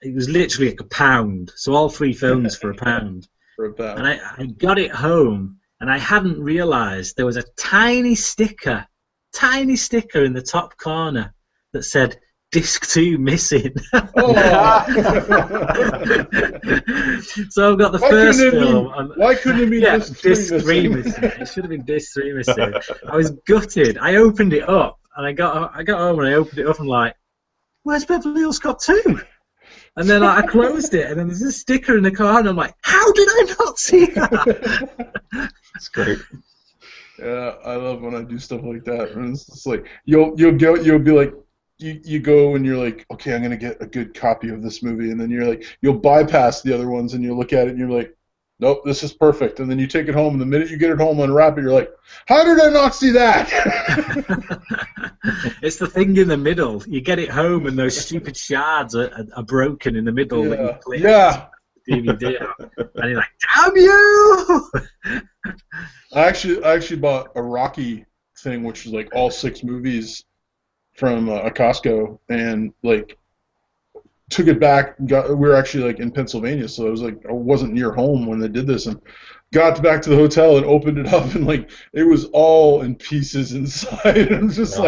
It was literally like £1, so all 3 films for £1. And I got it home, and I hadn't realised there was a tiny sticker in the top corner that said Disc 2 missing. Oh. So I've got the first film. Why couldn't it be Disc 3 missing? It should have been Disc 3 missing. I was gutted. I opened it up, and I got home and I opened it up and like, where's Beverly Hills Cop 2? And then I closed it, and then there's a sticker in the car, and I'm like, how did I not see that? That's great. Yeah, I love when I do stuff like that. And it's just like you'll be like, you go and you're like, okay, I'm gonna get a good copy of this movie, and then you're like, you'll bypass the other ones, and you look at it, and you're like, nope, this is perfect. And then you take it home, and the minute you get it home, unwrap it, you're like, how did I not see that? It's the thing in the middle. You get it home, and those stupid shards are broken in the middle. Yeah. That you clip the DVD out, and you're like, damn you! I actually bought a Rocky thing, which was like all 6 movies from a Costco, and like took it back. We were actually like in Pennsylvania, so I wasn't near home when they did this, and got back to the hotel and opened it up, and like it was all in pieces inside. I'm just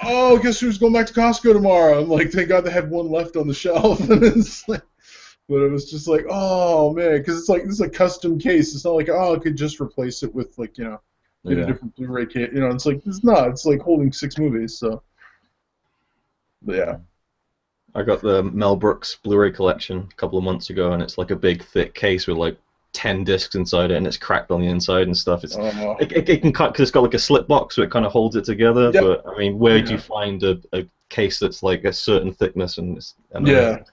oh, guess who's going back to Costco tomorrow? I'm like, thank God they had one left on the shelf, and it's like, but it was just like, oh man, because it's like this is a custom case. It's not like, oh, I could just replace it with like a different Blu-ray case. It's like it's not. It's like holding 6 movies. So, but yeah. I got the Mel Brooks Blu-ray collection a couple of months ago, and it's like a big, thick case with like 10 discs inside it, and it's cracked on the inside and stuff. It can cut because it's got like a slip box, so it kind of holds it together. Yep. But I mean, where do you find a case that's like a certain thickness? Yeah.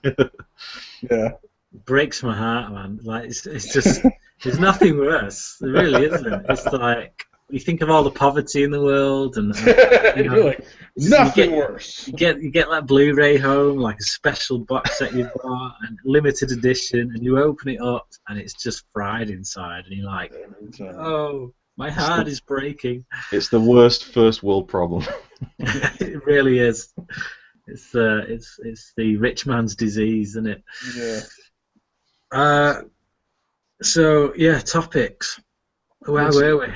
Breaks my heart, man. Like it's just there's nothing worse. There really isn't. It's like you think of all the poverty in the world, and you're like, nothing worse. You get that Blu-ray home, like a special box set you bought, and limited edition, and you open it up, and it's just fried inside, and you're like, oh, my heart is breaking. It's the worst first world problem. It really is. It's the rich man's disease, isn't it? Yeah. So yeah, topics. Where were we?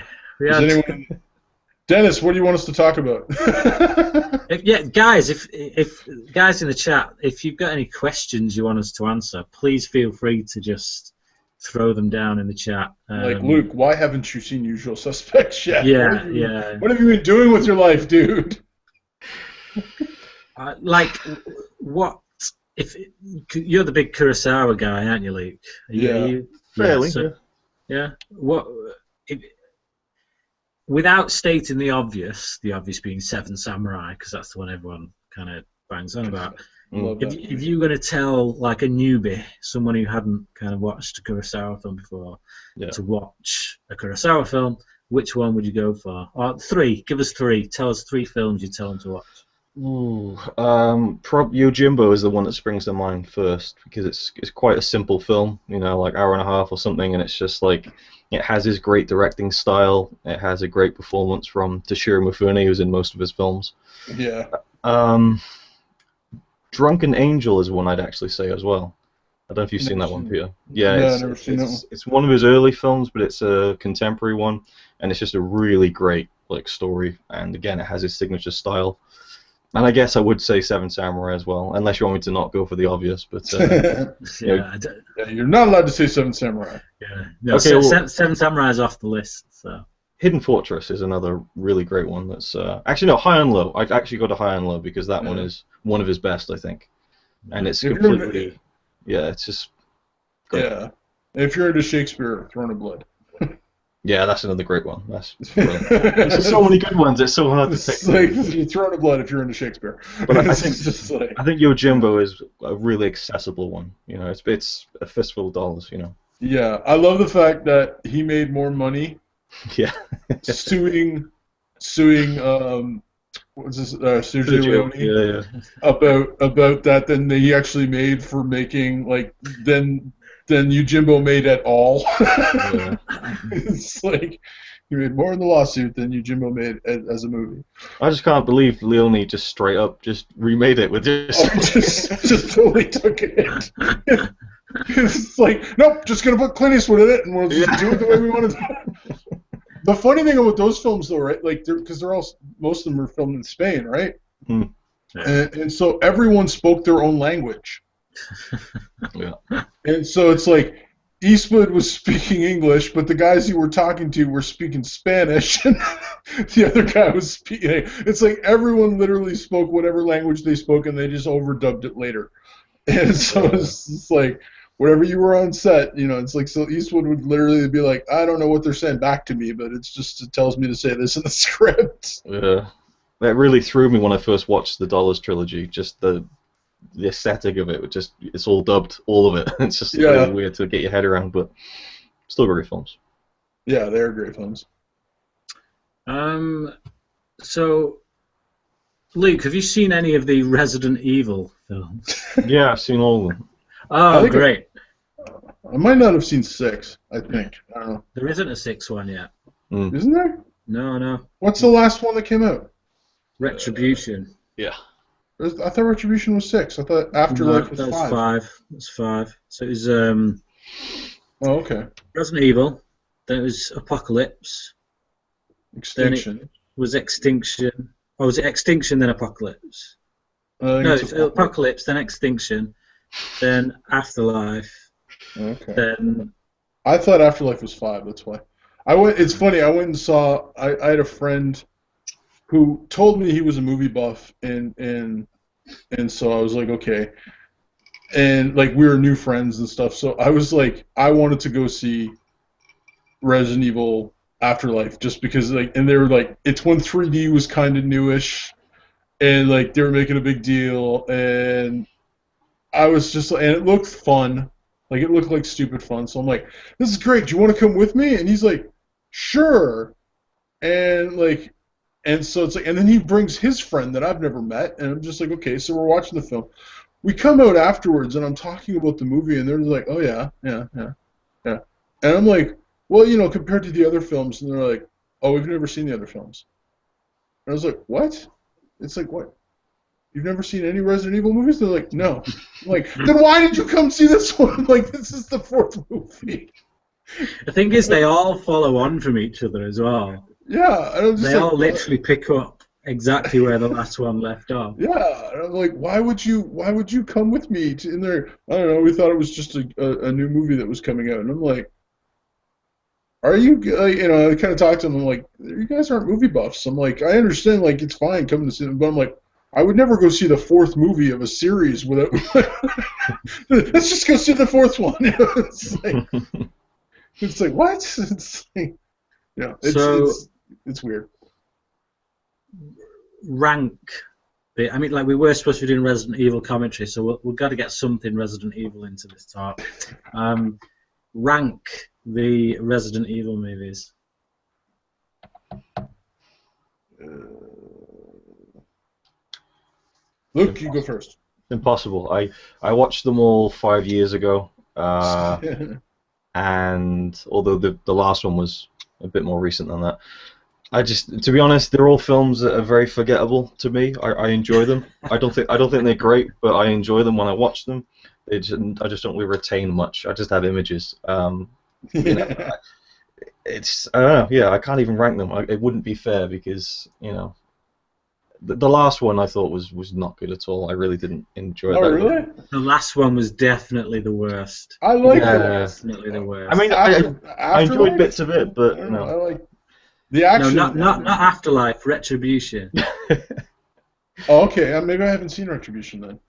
Dennis, what do you want us to talk about? Guys, if guys in the chat, if you've got any questions you want us to answer, please feel free to just throw them down in the chat. Like, Luke, why haven't you seen Usual Suspects yet? Yeah. What have you been doing with your life, dude? What if you're the big Kurosawa guy, aren't you, Luke? Fairly. Yeah. What? Without stating the obvious being Seven Samurai, because that's the one everyone kind of bangs on about. If you're going to tell like a newbie, someone who hadn't kind of watched a Kurosawa film before, to watch a Kurosawa film, which one would you go for? Or 3. Give us 3. Tell us 3 films you tell them to watch. Yojimbo is the one that springs to mind first, because it's quite a simple film, like hour and a half or something, and it's just like it has his great directing style. It has a great performance from Toshiro Mifune, who's in most of his films. Yeah. Drunken Angel is one I'd actually say as well. I don't know if you've seen that one, Peter. Yeah, I've never seen that one. It's one of his early films, but it's a contemporary one, and it's just a really great story. And again, it has his signature style. And I guess I would say Seven Samurai as well, unless you want me to not go for the obvious. But you're not allowed to say Seven Samurai. Yeah. No, okay, Seven Samurai is off the list. So Hidden Fortress is another really great one. That's actually no, High and Low. I actually go to High and Low because that one is one of his best, I think. And it's completely, it's just great. Yeah. If you're into Shakespeare, Throne of Blood. Yeah, that's another great one. There's so many good ones. It's so hard to pick. It's like you're throwing a blood if you're into Shakespeare. But I think Yojimbo is a really accessible one. You know, it's a fistful of dollars. You know. Yeah, I love the fact that he made more money. Yeah. suing what's this Sergio Leone about that than he actually made for making than Yojimbo made at all. Yeah. It's like he made more in the lawsuit than Yojimbo made as a movie. I just can't believe Leone just straight up just remade it with just totally took it. It's like, nope, just gonna put Clint Eastwood in it and we'll just do it the way we want to do it. The funny thing about those films, though, right? Like, because they're all most of them are filmed in Spain, right? Mm. And so everyone spoke their own language. Yeah. And so it's like Eastwood was speaking English, but the guys you were talking to were speaking Spanish, and the other guy was speaking. It's like everyone literally spoke whatever language they spoke, and they just overdubbed it later. And so it's just like. Whatever you were on set, you know, it's like, so Eastwood would literally be like, I don't know what they're saying back to me, but it tells me to say this in the script. Yeah. That really threw me when I first watched the Dollars trilogy, just the aesthetic of it, it's all dubbed, all of it. It's just really weird to get your head around, but still great films. Yeah, they're great films. So, Luke, have you seen any of the Resident Evil films? Yeah, I've seen all of them. Oh, great. I might not have seen 6, I think. I don't know. There isn't a 6th one yet. Isn't there? No. What's the last one that came out? Retribution. Yeah. I thought Retribution was 6. I thought Afterlife was 5. That was 5. That's 5. So it was oh, okay. Resident Evil. Then it was Apocalypse. Extinction. Then it was Extinction. Or was it Extinction then Apocalypse? No, it's Apocalypse, then Extinction. Then Afterlife. Okay. Then I thought Afterlife was 5. That's why. It's funny. I went and saw. I had a friend who told me he was a movie buff, and so I was like, okay. And like we were new friends and stuff. So I was like, I wanted to go see Resident Evil Afterlife just because and they were like, it's when 3D was kind of newish, and like they were making a big deal, and I was just, and it looked fun. Like, it looked like stupid fun. So I'm like, this is great. Do you want to come with me? And he's like, sure. And so it's like, and then he brings his friend that I've never met. And I'm just like, okay, so we're watching the film. We come out afterwards, and I'm talking about the movie, and they're like, oh, yeah. And I'm like, well, you know, compared to the other films. And they're like, oh, we've never seen the other films. And I was like, what? It's like, what? You've never seen any Resident Evil movies? They're like, no. I'm like, then why did you come see this one? Like, this is the 4th movie. The thing is, they all follow on from each other as well. Yeah. And I'm just they all literally pick up exactly where the last one left off. Yeah. And I'm like, why would you come with me in there? I don't know. We thought it was just a new movie that was coming out. And I'm like, are you, you know, I kind of talked to them. I'm like, you guys aren't movie buffs. I'm like, I understand, like, it's fine coming to see them, but I'm like, I would never go see the 4th movie of a series without. Let's just go see the 4th one. You know, it's like what? It's like, yeah, it's weird. Rank. I mean, like we were supposed to be doing Resident Evil commentary, so we've got to get something Resident Evil into this talk. Rank the Resident Evil movies. Luke, you go first. Impossible. I watched them all 5 years ago, and although the last one was a bit more recent than that, to be honest, they're all films that are very forgettable to me. I enjoy them. I don't think they're great, but I enjoy them when I watch them. I just don't really retain much. I just have images. You know, it's I don't know. Yeah, I can't even rank them. It wouldn't be fair because you know. The last one I thought was not good at all. I really didn't enjoy that. Oh, really? The last one was definitely the worst. I like it. Definitely the worst. I mean, I enjoyed bits of it, but no. I like the action. No, not Afterlife. Retribution. Oh, okay. Maybe I haven't seen Retribution then.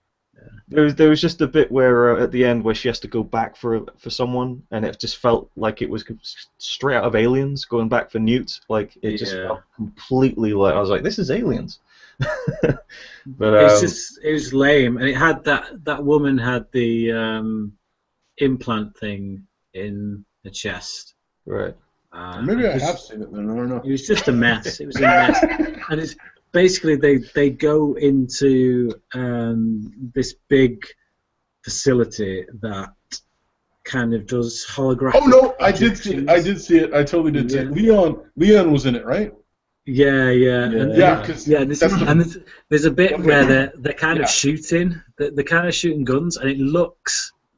There was just a bit where at the end where she has to go back for someone, and it just felt like it was straight out of Aliens, going back for Newt. Like it just felt completely like I was like, this is Aliens. But it was lame, and it had that woman had the implant thing in the chest. Right. Maybe I have seen it then. I don't know. It was just a mess. It was a mess, and it's basically they go into this big facility that kind of does holographic. Oh no, I did see it. I totally did see it. Leon was in it, right? Yeah. There's a bit where they're kind of shooting. They're kind of shooting guns, and it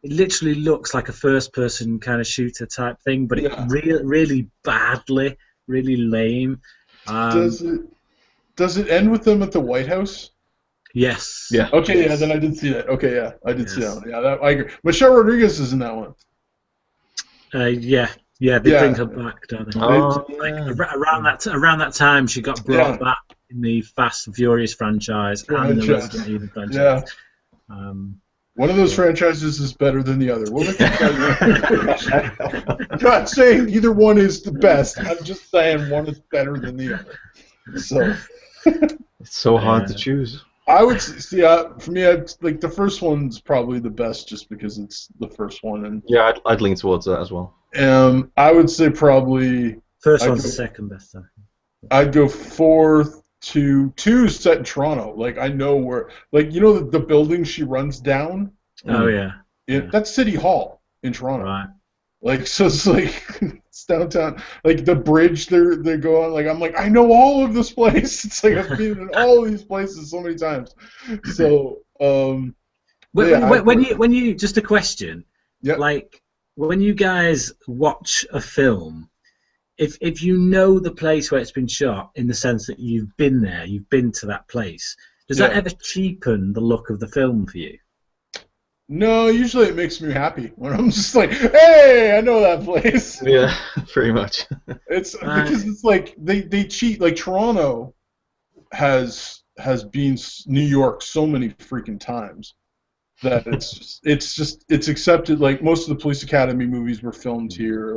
literally looks like a first-person kind of shooter type thing, but it really badly, really lame. Does it end with them at the White House? Yes. Yeah. Okay, yeah, then I did see that. Okay, yeah, I did see that one. Yeah, I agree. Michelle Rodriguez is in that one. They bring her back, don't they? Around that time, she got brought back in the Fast and Furious franchise and the Resident Evil franchise. Yeah. One of those franchises is better than the other. I'm not saying either one is the best. I'm just saying one is better than the other. So it's so hard to choose. I would see. For me, like the first one's probably the best, just because it's the first one. And yeah, I'd lean towards that as well. I would say probably first one's the second best. I'd go 4 to 2 set in Toronto. Like I know where, like you know the building she runs down. Oh yeah. That's City Hall in Toronto. Right. Like so, it's like it's downtown. Like the bridge they go on. Like I'm like I know all of this place. It's like I've been in all of these places so many times. So when you just a question. Yeah. Like when you guys watch a film, if you know the place where it's been shot, in the sense that you've been there, you've been to that place, does that ever cheapen the look of the film for you? No, usually it makes me happy when I'm just like, hey, I know that place. Yeah, pretty much. It's because it's like they cheat. Like Toronto has been New York so many freaking times that it's accepted. Like most of the Police Academy movies were filmed here.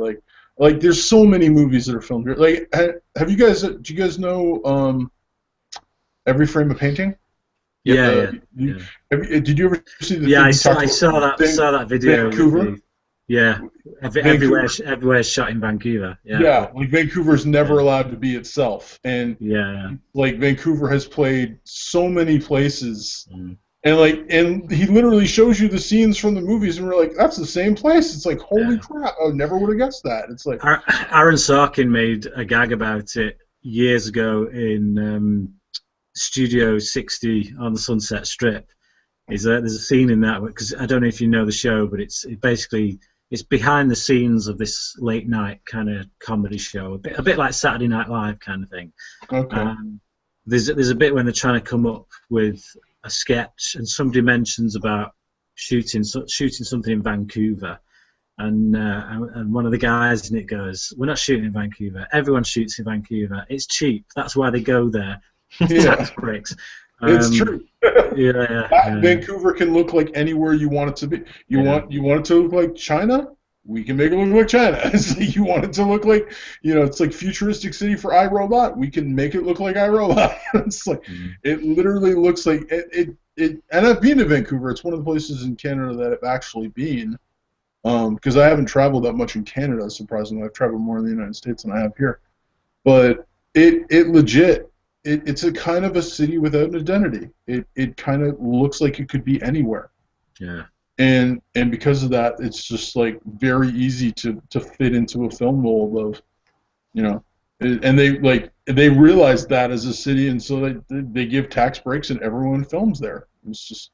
Like there's so many movies that are filmed here. Like do you guys know Every Frame a Painting? Yeah. Did you ever see the? Yeah, I saw that video. Vancouver. Everywhere's shot in Vancouver. Yeah, like Vancouver's never allowed to be itself, and like Vancouver has played so many places, and he literally shows you the scenes from the movies, and we're like, that's the same place. It's like, holy crap! I never would have guessed that. It's like Aaron Sorkin made a gag about it years ago in Studio 60 on the Sunset Strip. There's a scene in that, because I don't know if you know the show, but it's behind the scenes of this late night kind of comedy show, a bit like Saturday Night Live kind of thing. Okay. There's a bit when they're trying to come up with a sketch, and somebody mentions about shooting something in Vancouver, and one of the guys in it goes, "We're not shooting in Vancouver. Everyone shoots in Vancouver. It's cheap. That's why they go there." Tax breaks. It's true. Yeah. Vancouver can look like anywhere you want it to be. You want it to look like China? We can make it look like China. You want it to look like, it's like futuristic city for iRobot? We can make it look like iRobot. It's like it literally looks like it. And I've been to Vancouver. It's one of the places in Canada that I've actually been, because I haven't traveled that much in Canada. Surprisingly, I've traveled more in the United States than I have here. But it legit. It's a kind of a city without an identity. It kind of looks like it could be anywhere. Yeah. And because of that, it's just like very easy to fit into a film mold of, and they realize that as a city, and so they give tax breaks and everyone films there. It's just,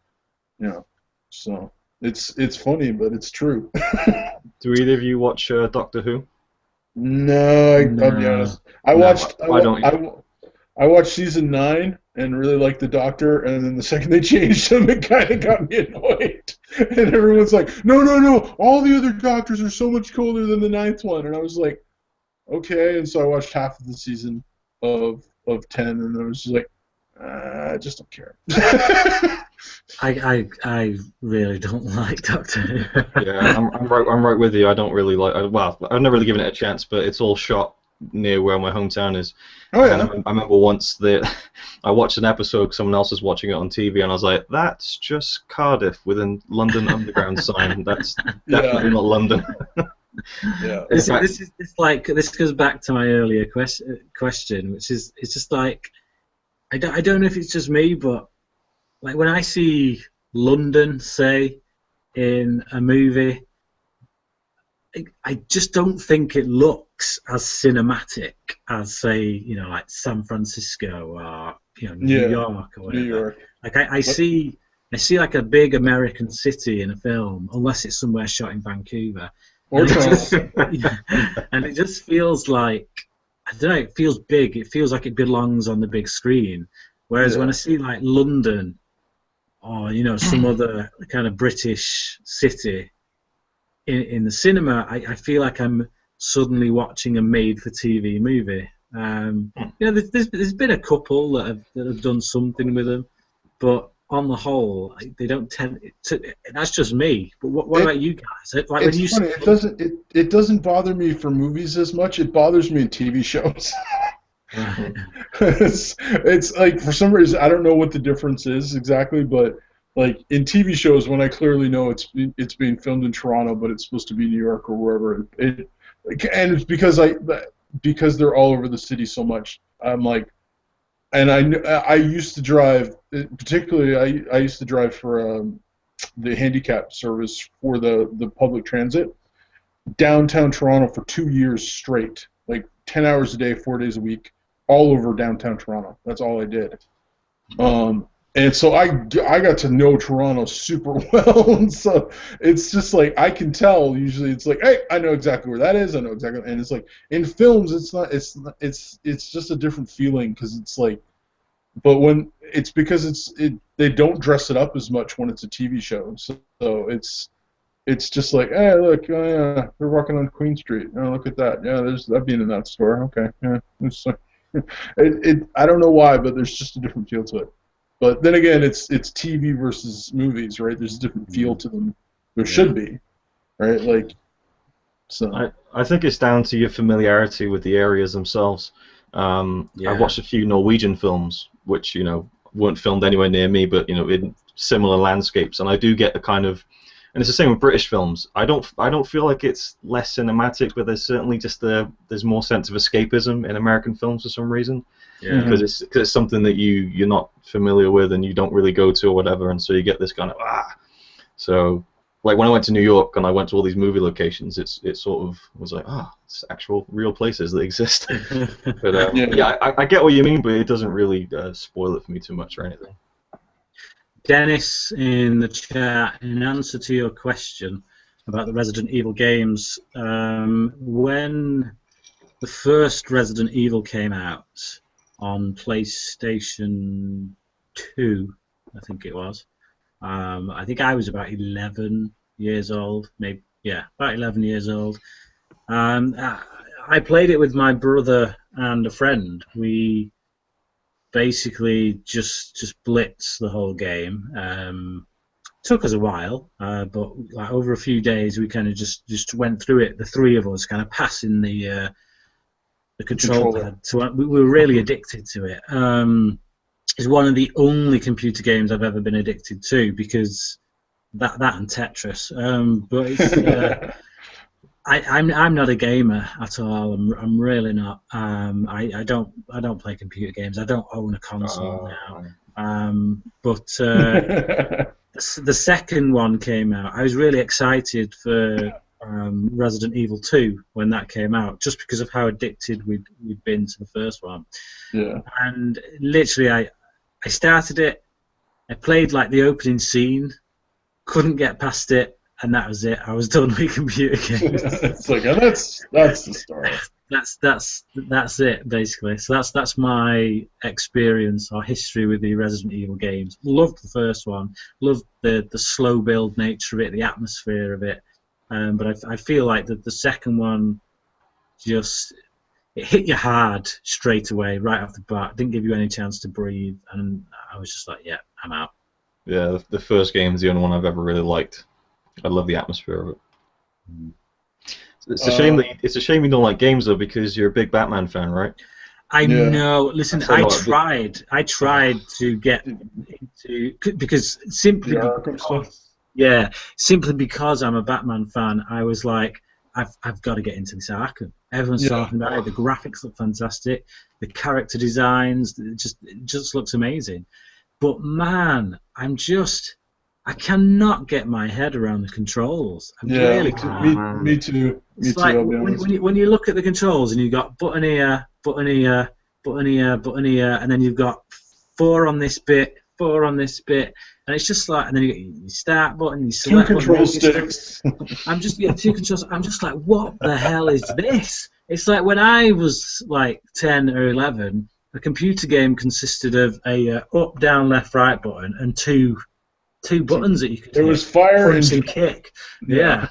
so it's funny, but it's true. Do either of you watch Doctor Who? No, I'll be honest. I watched season 9 and really liked the Doctor, and then the second they changed him, it kind of got me annoyed. And everyone's like, no, all the other Doctors are so much cooler than the 9th one. And I was like, okay. And so I watched half of the season of 10, and I was just like, I just don't care. I really don't like Doctor Who. Yeah, I'm right with you. I don't really like. Well, I've never really given it a chance, but it's all shot near where my hometown is. Oh yeah. And I remember once that I watched an episode, 'cause someone else was watching it on TV, and I was like, "That's just Cardiff with a London Underground sign. That's definitely not London." Yeah. This goes back to my earlier question, which is it's just like I don't know if it's just me, but like when I see London, say, in a movie, I just don't think it looks as cinematic as, say, like San Francisco or New York or whatever. New York. Like I see like a big American city in a film, unless it's somewhere shot in Vancouver. Or And it just feels like, I don't know, it feels big. It feels like it belongs on the big screen. Whereas when I see like London or some other kind of British city in the cinema, I feel like I'm suddenly watching a made-for-TV movie. There's been a couple that have done something with them, but on the whole, they don't tend to. That's just me. But what about you guys? Like when you funny. It doesn't bother me for movies as much. It bothers me in TV shows. It's like, for some reason, I don't know what the difference is exactly, but like in TV shows, when I clearly know it's being filmed in Toronto, but it's supposed to be New York or wherever, and it's because they're all over the city so much. I'm like, and I used to drive, particularly I used to drive for the handicap service for the public transit downtown Toronto for 2 years straight, like 10 hours a day, 4 days a week, all over downtown Toronto. That's all I did. And so I got to know Toronto super well, and so it's just like I can tell. Usually, it's like, hey, I know exactly where that is. I know exactly, and it's like in films, it's not. It's just a different feeling because it's like, but when it's because they don't dress it up as much when it's a TV show. So it's just like, hey, look, they're walking on Queen Street. Oh, look at that. Yeah, I've been in that store. Okay, yeah, it's like, I don't know why, but there's just a different feel to it. But then again, it's TV versus movies, right? There's a different feel to them. There should be, right? Like, so. I think it's down to your familiarity with the areas themselves. I've watched a few Norwegian films, which weren't filmed anywhere near me, but in similar landscapes, and I do get the kind of, and it's the same with British films. I don't feel like it's less cinematic, but there's certainly just there's more sense of escapism in American films for some reason. Yeah. Because it's something that you're not familiar with and you don't really go to or whatever, and so you get this kind of So, like when I went to New York and I went to all these movie locations, it sort of was like, it's actual real places that exist. But I get what you mean, but it doesn't really spoil it for me too much or anything. Dennis in the chat, in answer to your question about the Resident Evil games, when the first Resident Evil came out on PlayStation 2, I think it was. I think I was about 11 years old, maybe, about 11 years old. I played it with my brother and a friend. We basically just blitzed the whole game. Took us a while, but like over a few days, we kind of just went through it. The three of us, kind of passing the control pad. So we were really addicted to it. It's one of the only computer games I've ever been addicted to, because that and Tetris. But it's, I'm not a gamer at all. I'm really not. I don't play computer games. I don't own a console now. But the second one came out. I was really excited for Resident Evil 2 when that came out, just because of how addicted we'd been to the first one. Yeah. And literally, I started it. I played like the opening scene, couldn't get past it, and that was it. I was done with computer games. It's like, that's the story. That's it basically. So that's my experience or history with the Resident Evil games. Loved the first one. Loved the slow build nature of it, the atmosphere of it. But I feel like the second one just it hit you hard straight away, right off the bat. Didn't give you any chance to breathe, and I was just like, yeah, I'm out. Yeah, the first game is the only one I've ever really liked. I love the atmosphere of it. It's a shame you don't like games though, because you're a big Batman fan, right? I know. Listen, I tried to get into, because simply because I'm a Batman fan, I was like, I've got to get into this Arkham. Everyone's talking about it. The graphics look fantastic. The character designs, it just looks amazing. But man, I cannot get my head around the controls. I really can't. Me too. It's like when you look at the controls and you've got button here, button here, button here, button here, and then you've got 4 on this bit, 4 on this bit, and it's just like, and then you get your start button, your select button. 2 control sticks. I'm just 2 controls. I'm just like, what the hell is this? It's like when I was like 10 or 11, a computer game consisted of a up, down, left, right button and two buttons that you could hit. It was fire and kick. Yeah.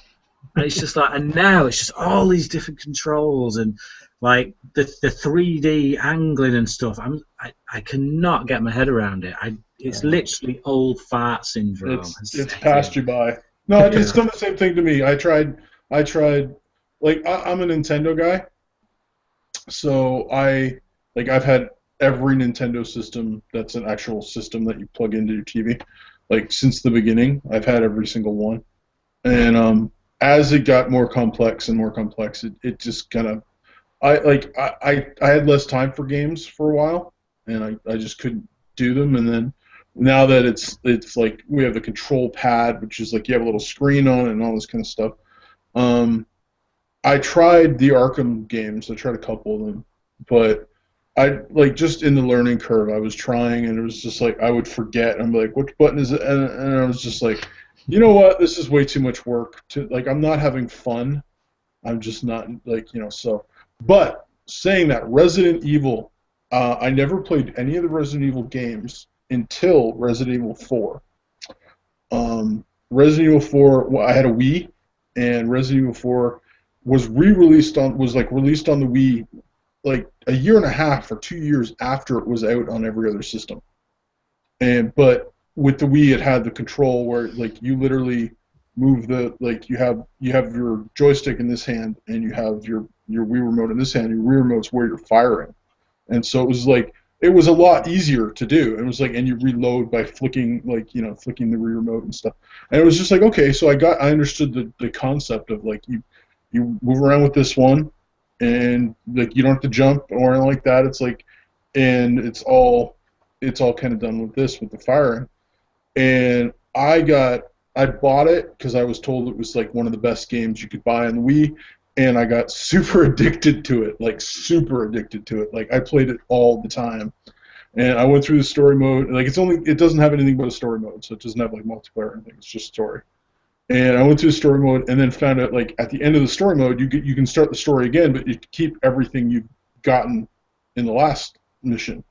And it's just like, and now it's just all these different controls and like the 3D angling and stuff. I cannot get my head around it. It's literally old fart syndrome. It's passed you by. No, it's done the same thing to me. I tried. Like I'm a Nintendo guy, so I've had every Nintendo system that's an actual system that you plug into your TV. Like since the beginning, I've had every single one, and as it got more complex and more complex, it just kind of, I had less time for games for a while, and I just couldn't do them. And then now that it's like we have the control pad, which is like you have a little screen on it and all this kind of stuff. I tried the Arkham games. I tried a couple of them, but I just in the learning curve, I was trying, and it was just like I would forget. I'm like, which button is it? And I was just like, you know what? This is way too much work. I'm not having fun. I'm just not so. But saying that, Resident Evil, I never played any of the Resident Evil games until Resident Evil 4. Resident Evil 4, I had a Wii, and Resident Evil 4 was released on the Wii like a year and a half or 2 years after it was out on every other system. But with the Wii, it had the control where like you literally move you have your joystick in this hand and you have your Wii remote in this hand. Your Wii remote's where you're firing, and so it was a lot easier to do. It was and you reload by flicking the Wii remote and stuff. And it was just like, okay, so I understood the concept of you move around with this one, and you don't have to jump or anything like that. It's and it's all kind of done with the firing. And I bought it because I was told it was one of the best games you could buy on the Wii, and I got super addicted to it, I played it all the time, and I went through the story mode. It doesn't have anything but a story mode, so it doesn't have multiplayer or anything. It's just story. And I went through the story mode, and then found out at the end of the story mode, you can start the story again, but you keep everything you've gotten in the last mission.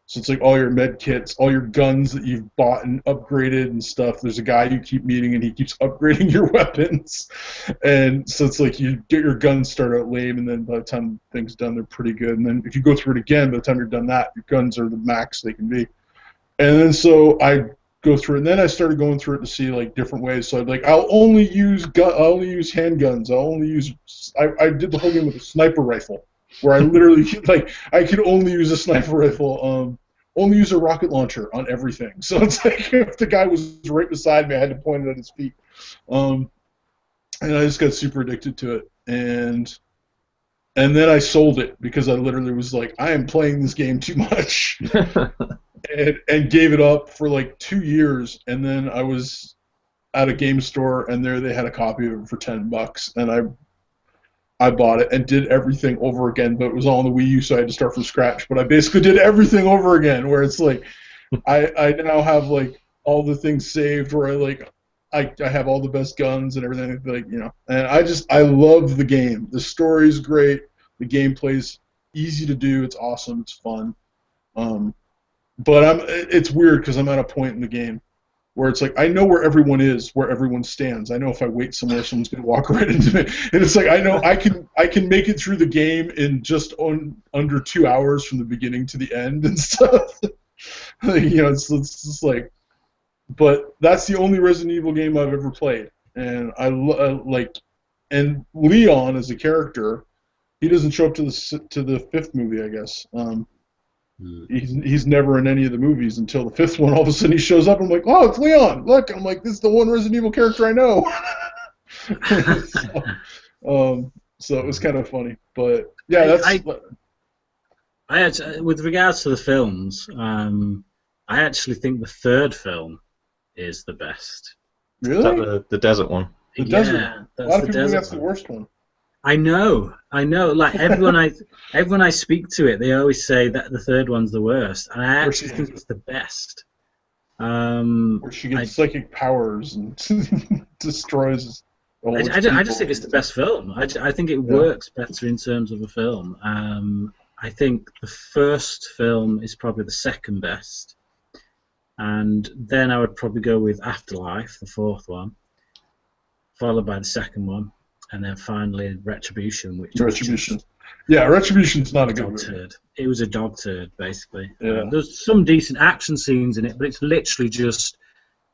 So it's all your med kits, all your guns that you've bought and upgraded and stuff. There's a guy you keep meeting, and he keeps upgrading your weapons. And so it's you get your guns start out lame, and then by the time things done, they're pretty good. And then if you go through it again, by the time you're done that, your guns are the max they can be. And then so I go through it, and then I started going through it to see different ways. So I'll only use handguns. I did the whole game with a sniper rifle, where I literally I could only use a sniper rifle, only use a rocket launcher on everything. So it's if the guy was right beside me, I had to point it at his feet, and I just got super addicted to it, and then I sold it because I literally was I am playing this game too much, and gave it up for 2 years, and then I was at a game store, and there they had a copy of it for $10, and I bought it and did everything over again, but it was all on the Wii U, so I had to start from scratch. But I basically did everything over again, where it's I now have all the things saved, where I have all the best guns and everything, and I love the game. The story's great, the gameplay's easy to do, it's awesome, it's fun. But it's weird because I'm at a point in the game where it's like I know where everyone is, where everyone stands. I know if I wait somewhere, someone's gonna walk right into me, and it's like I know I can make it through the game in just under 2 hours from the beginning to the end and stuff. It's just like, but that's the only Resident Evil game I've ever played, and I like, and Leon as a character, he doesn't show up to the fifth movie, I guess. He's never in any of the movies until the fifth one. All of a sudden he shows up. I'm like, oh, it's Leon. Look, I'm like, this is the one Resident Evil character I know. So it was kind of funny, but yeah, that's. With regards to the films, I actually think the third film is the best. Really? Is that the desert one? The Yeah, desert. A lot of people think that's one. the worst one. I know. Like everyone I speak to it, they always say that the third one's the worst, and I actually think it's the best. Where she gets psychic powers and destroys. I just think it's the best film. I think it works better in terms of a film. I think the first film is probably the second best, and then I would probably go with Afterlife, the fourth one, followed by the second one. And then finally, Retribution, Retribution's not a good dog movie. turd. It was a dog turd, basically. Yeah. There's some decent action scenes in it, but it's literally just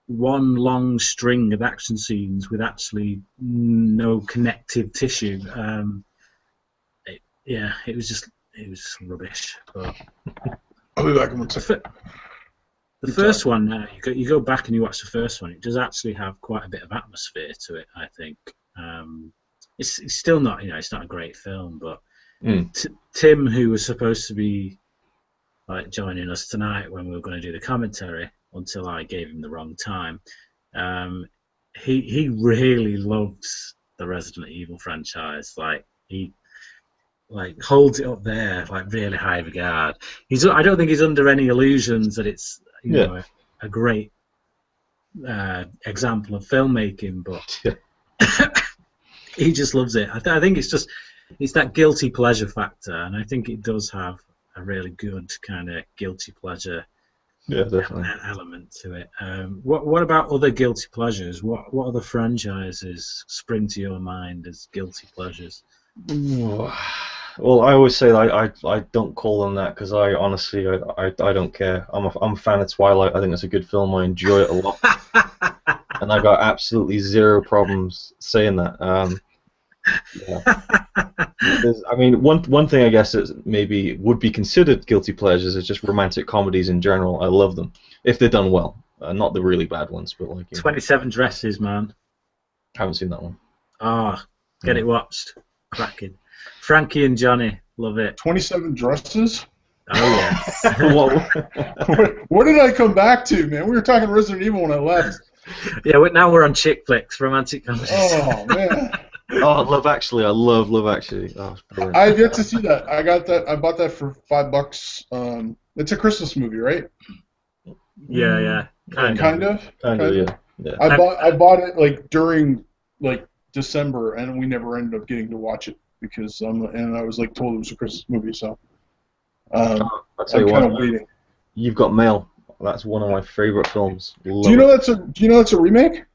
one long string of action scenes with actually no connective tissue. It was rubbish. But I'll be back in 1 second. The first one, you go back and you watch the first one. It does actually have quite a bit of atmosphere to it, I think. It's still not, it's not a great film, but Tim, who was supposed to be like joining us tonight when we were going to do the commentary, until I gave him the wrong time, he really loves the Resident Evil franchise. Like he holds it up there, like really high regard. I don't think he's under any illusions that it's a great example of filmmaking, but. He just loves it. I think it's that guilty pleasure factor, and I think it does have a really good kind of guilty pleasure element to it. What about other guilty pleasures? What other franchises spring to your mind as guilty pleasures? Well, I always say I don't call them that because I honestly I don't care. I'm a fan of Twilight. I think it's a good film. I enjoy it a lot. And I got absolutely zero problems saying that. I mean, one thing I guess that maybe would be considered guilty pleasures is just romantic comedies in general. I love them if they're done well, not the really bad ones, but like 27 Dresses, man. Haven't seen that one. Get it watched. Cracking. Frankie and Johnny, love it. 27 Dresses. Oh yeah. What did I come back to, man? We were talking Resident Evil when I left. Yeah, now we're on chick flicks, romantic comedies. Oh man. Oh, Love Actually. I love Love Actually. Oh, it's brilliant. I've yet to see that. I got that. I bought that for $5. It's a Christmas movie, right? Yeah. Kind of. Yeah. I bought it like during like December, and we never ended up getting to watch it because I was like told it was a Christmas movie, so I'll tell I'm you kind of what, waiting. You've Got Mail. That's one of my favorite films. Do you know that's a remake?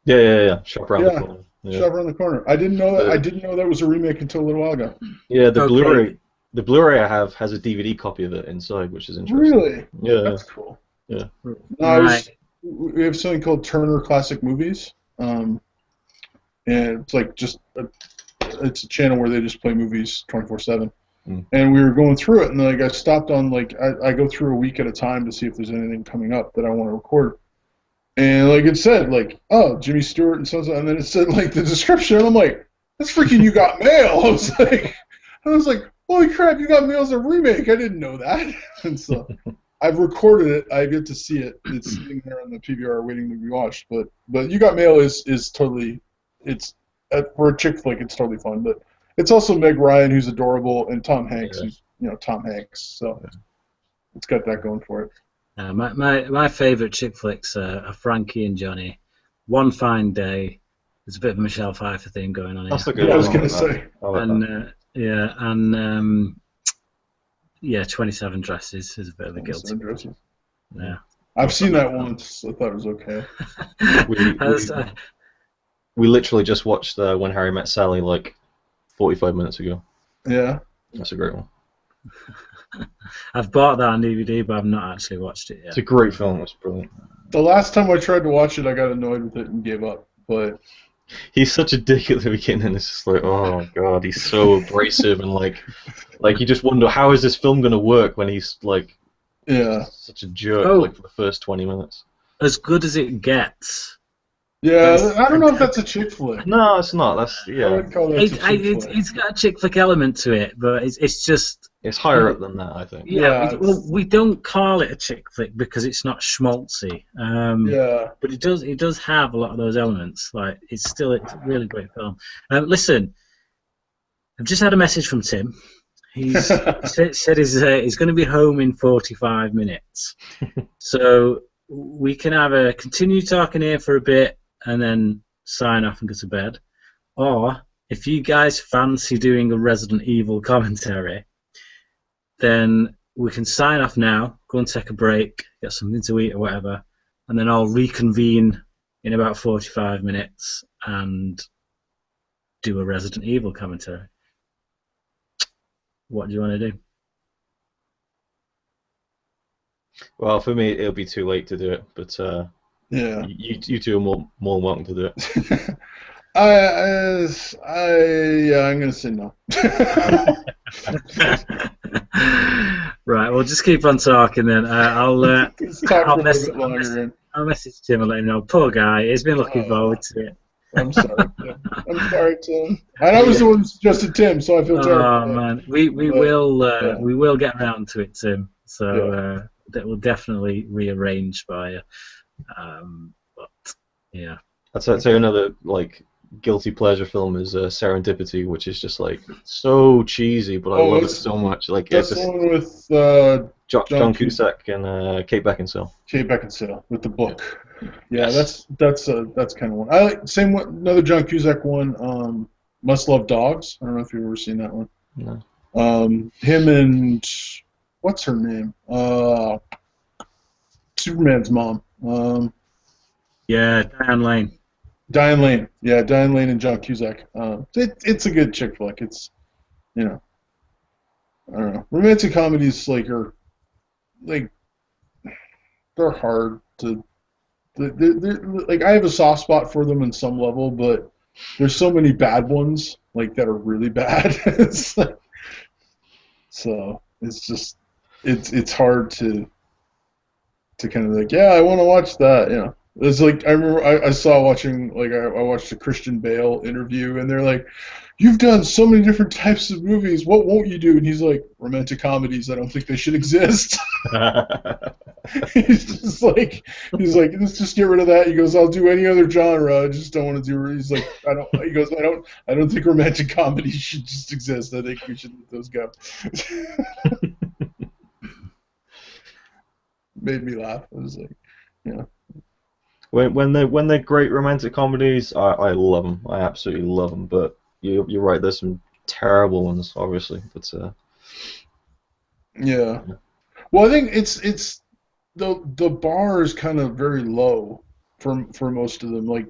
Yeah. Shop Around the Corner. Yeah. Shop Around the Corner. I didn't know that. I didn't know that was a remake until a little while ago. Yeah, the Blu-ray I have has a DVD copy of it inside, which is interesting. Really? Yeah. That's cool. Yeah. We have something called Turner Classic Movies, and it's like it's a channel where they just play movies 24/7. And we were going through it, and like I stopped on I go through a week at a time to see if there's anything coming up that I want to record. And like it said, Jimmy Stewart and so, and then it said like the description, and I'm like, that's freaking You Got Mail. I was like, holy crap, You Got Mail's a remake. I didn't know that. And so I've recorded it. I get to see it. It's sitting there on the PVR waiting to be watched. But You Got Mail is totally, it's for a chick flick, it's totally fun. But it's also Meg Ryan, who's adorable, and Tom Hanks, who's Tom Hanks. So it's got that going for it. My favourite chick flicks are Frankie and Johnny, One Fine Day. There's a bit of a Michelle Pfeiffer thing going on here. That's a good one. I was going to say. And 27 Dresses is a bit of a guilty. Dresses. Yeah. I've seen that once. I thought it was okay. We, Has, we, we literally just watched When Harry Met Sally like 45 minutes ago. Yeah. That's a great one. I've bought that on DVD, but I've not actually watched it yet. It's a great film. It's brilliant. The last time I tried to watch it, I got annoyed with it and gave up. But He's such a dick at the beginning. It's just like, oh god, he's so abrasive and like you just wonder how is this film gonna work when he's like, yeah, such a jerk like for the first 20 minutes. As good as it gets. Yeah, I don't know if that's a chick flick. No, it's not. That's I would call that a chick flick. It's got a chick flick element to it, but it's just. It's higher up than that, I think. Yeah, we don't call it a chick flick because it's not schmaltzy. But it does have a lot of those elements. Like it's a really great film. Listen, I've just had a message from Tim. He's said he's going to be home in 45 minutes, so we can either continue talking here for a bit and then sign off and go to bed, or if you guys fancy doing a Resident Evil commentary, then we can sign off now, go and take a break, get something to eat or whatever, and then I'll reconvene in about 45 minutes and do a Resident Evil commentary. What do you want to do? Well, for me, it'll be too late to do it, but yeah, you two are more than welcome to do it. I'm gonna say no. Right, we'll just keep on talking then. I'll message Tim and let him know. Poor guy, he's been looking forward to it. I'm sorry, Tim. I'm sorry, Tim. And I was the one who suggested Tim, so I feel terrible. Oh man, we will get around to it, Tim. So that will definitely rearrange by you. But yeah, I'd say another like guilty pleasure film is Serendipity, which is just like so cheesy, but I love it so much. Like that's it's the one with John Cusack and Kate Beckinsale. Kate Beckinsale with the book. Yeah, yes. that's kind of one. I like another John Cusack one. Must Love Dogs. I don't know if you've ever seen that one. No. Him and what's her name? Superman's mom. Yeah, Diane Lane. Diane Lane. Yeah, Diane Lane and John Cusack. It's a good chick flick. It's, I don't know. Romantic comedies they're hard to. They're, like I have a soft spot for them in some level, but there's so many bad ones that are really bad. So it's just it's hard to kind of I want to watch that. It's like I remember I saw watching I watched a Christian Bale interview and they're like, you've done so many different types of movies, what won't you do? And he's like, romantic comedies, I don't think they should exist. he's like let's just get rid of that. He goes, I'll do any other genre, I just don't want to do. He's like, I don't think romantic comedies should just exist. I think we should let those go. Made me laugh. I was like, yeah. When they're great romantic comedies, I love them. I absolutely love them. But you're right. There's some terrible ones, obviously. But yeah. Well, I think it's the bar is kind of very low for most of them. Like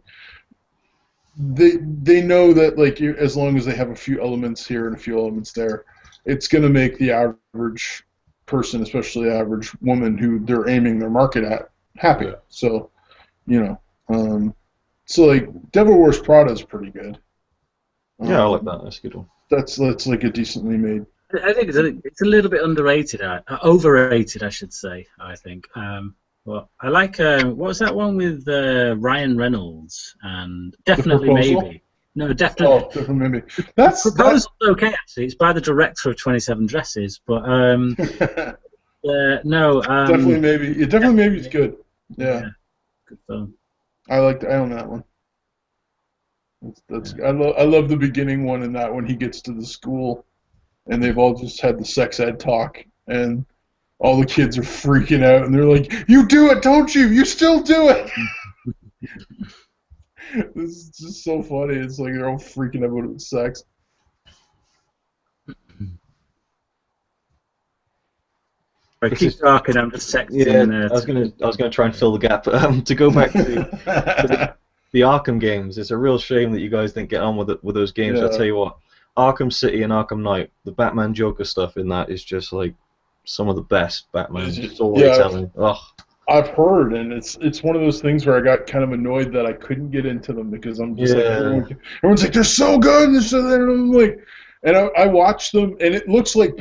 they know that as long as they have a few elements here and a few elements there, it's going to make the average person, especially the average woman who they're aiming their market at, happy. Yeah. So. So Devil Wears Prada is pretty good. Yeah, I like that. That's a good one. That's like a decently made. I think it's a little bit underrated, overrated, I should say. I think. Well, I like what was that one with Ryan Reynolds and Definitely Maybe. No, Definitely. Oh, Definitely Maybe. That's Proposal's okay actually. It's by the director of 27 Dresses, but no. Definitely Maybe. Yeah, Definitely Maybe is good. Yeah. Good film. I own that one. That's I love the beginning one in that when he gets to the school and they've all just had the sex ed talk and all the kids are freaking out and they're like, you do it, don't you? You still do it. This is just so funny. It's like they're all freaking out about sex. Right, keep talking. I'm just texting. Yeah, I was gonna try and fill the gap. To go back to the Arkham games, it's a real shame that you guys didn't get on with those games. Yeah. I'll tell you what, Arkham City and Arkham Knight, the Batman Joker stuff in that is just like some of the best Batman storytelling. Yeah, I've heard, and it's one of those things where I got kind of annoyed that I couldn't get into them because I'm just like everyone's like they're so good and so and I'm like, and I watched them and it looks like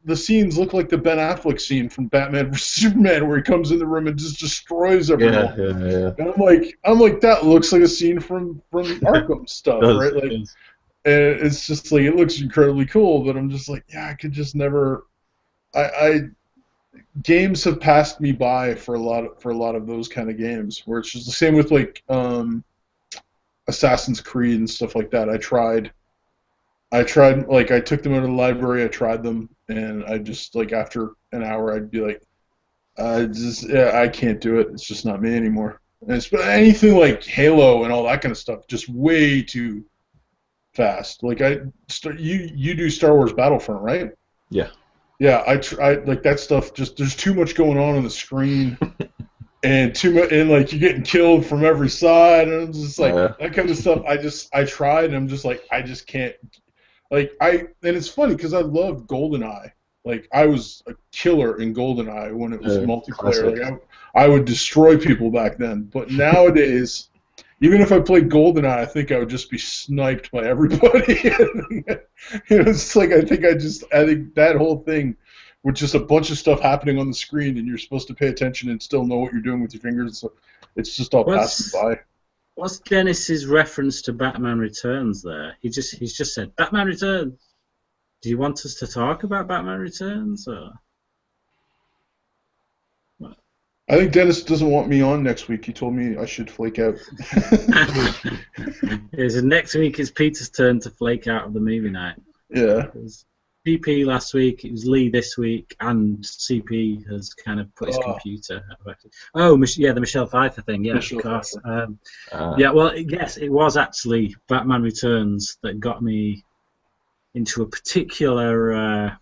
the scenes look like the Ben Affleck scene from Batman vs Superman where he comes in the room and just destroys everyone. Yeah. And I'm like that looks like a scene from Arkham stuff, right? Like, and it's just like it looks incredibly cool, but I'm just like, yeah, I could just never. Games have passed me by for a lot of those kind of games where it's just the same with like Assassin's Creed and stuff like that. I tried like I took them out of the library, I tried them, and I just like after an hour I'd be like, I can't do it. It's just not me anymore. And it's anything like Halo and all that kind of stuff, just way too fast. Like you do Star Wars Battlefront, right? Yeah. Yeah, I like that stuff. Just there's too much going on the screen, and too much, and like you're getting killed from every side, and I'm just like that kind of stuff. I tried, and I'm just like I just can't. Like and it's funny because I loved GoldenEye. Like I was a killer in GoldenEye when it was multiplayer. Like I would destroy people back then, but nowadays. Even if I played GoldenEye, I think I would just be sniped by everybody. It's like I think that whole thing with just a bunch of stuff happening on the screen, and you're supposed to pay attention and still know what you're doing with your fingers. So it's just all passing by. What's Dennis's reference to Batman Returns there? He's just said Batman Returns. Do you want us to talk about Batman Returns or? I think Dennis doesn't want me on next week. He told me I should flake out. Next week it's Peter's turn to flake out of the movie night. Yeah. It was PP last week, it was Lee this week, and CP has kind of put his computer. Oh, the Michelle Pfeiffer thing, yeah, Michelle of course. Yeah, well, yes, it was actually Batman Returns that got me into a particular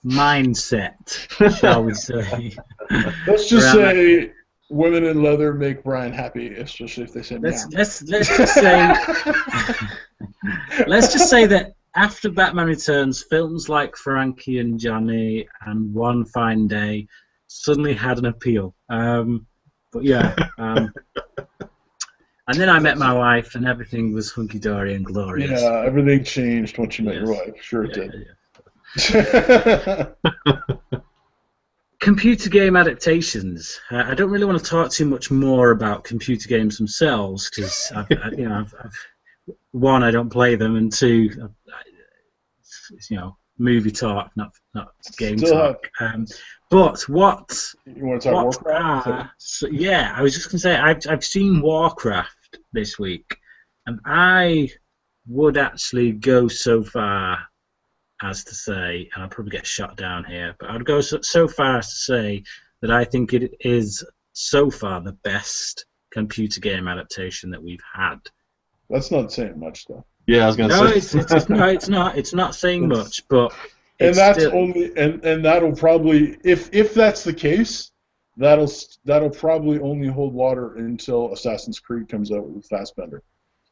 mindset, shall we say. Let's just say women in leather make Brian happy, especially if they say let's just say let's just say that after Batman Returns, films like Frankie and Johnny and One Fine Day suddenly had an appeal. But yeah, and then I met my wife and everything was hunky-dory and glorious. Yeah, everything changed once you met your wife. Sure it did. Yeah. Computer game adaptations. I don't really want to talk too much more about computer games themselves because, one, I don't play them, and two, movie talk, not game talk. But what? You want to talk Warcraft? Yeah, I was just going to say I've seen Warcraft this week, and I would actually go so far as to say, and I'll probably get shot down here, but I'd go so far as to say that I think it is so far the best computer game adaptation that we've had. That's not saying much, though. Yeah, I was going to say. No, it's not. It's not saying much, but. And that's only, and that'll probably, if that's the case, that'll probably only hold water until Assassin's Creed comes out with Fassbender.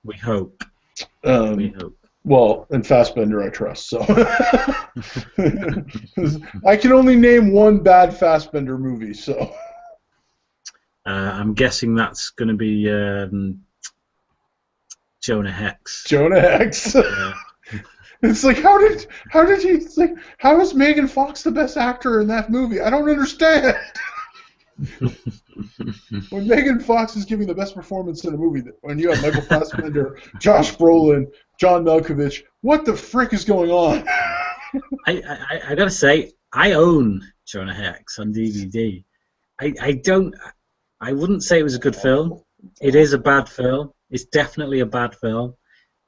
We hope. We hope. Well, and Fassbender I trust, so. I can only name one bad Fassbender movie, so. I'm guessing that's going to be Jonah Hex. Jonah Hex. It's like how did he? It's like how is Megan Fox the best actor in that movie? I don't understand. When Megan Fox is giving the best performance in a movie, when you have Michael Fassbender, Josh Brolin, John Malkovich, what the frick is going on? I gotta say, I own Jonah Hex on DVD. I wouldn't say it was a good film. It is a bad film. It's definitely a bad film.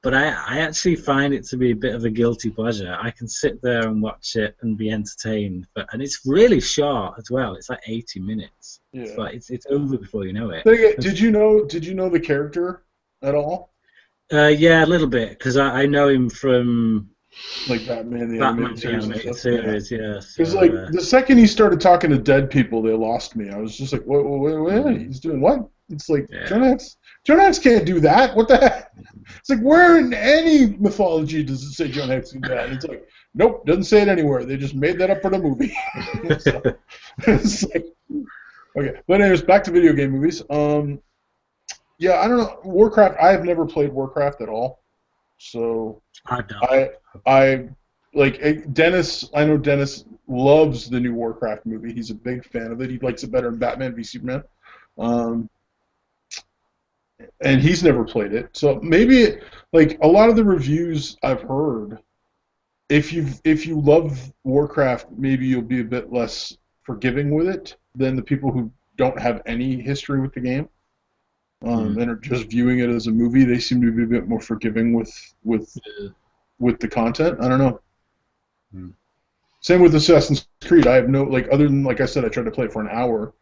But I actually find it to be a bit of a guilty pleasure. I can sit there and watch it and be entertained, and it's really short as well. It's like 80 minutes. Yeah. But it's over before you know it. Did you know the character at all? Yeah, a little bit, because I know him from like Batman the Batman animated series. animated series, yes. Because like the second he started talking to dead people, they lost me. I was just like, wait, he's doing what? It's like John Hex can't do that. What the heck? It's like where in any mythology does it say John Hex can do that? And it's like, nope, doesn't say it anywhere. They just made that up for the movie. So, it's like, okay, but anyways, back to video game movies. Yeah, I don't know. Warcraft. I have never played Warcraft at all, so I like Dennis. I know Dennis loves the new Warcraft movie. He's a big fan of it. He likes it better than Batman v Superman, and he's never played it. So maybe like a lot of the reviews I've heard, if you love Warcraft, maybe you'll be a bit less forgiving with it than the people who don't have any history with the game. And are just viewing it as a movie. They seem to be a bit more forgiving with the content. I don't know. Same with Assassin's Creed. I have no other than like I said, I tried to play it for an hour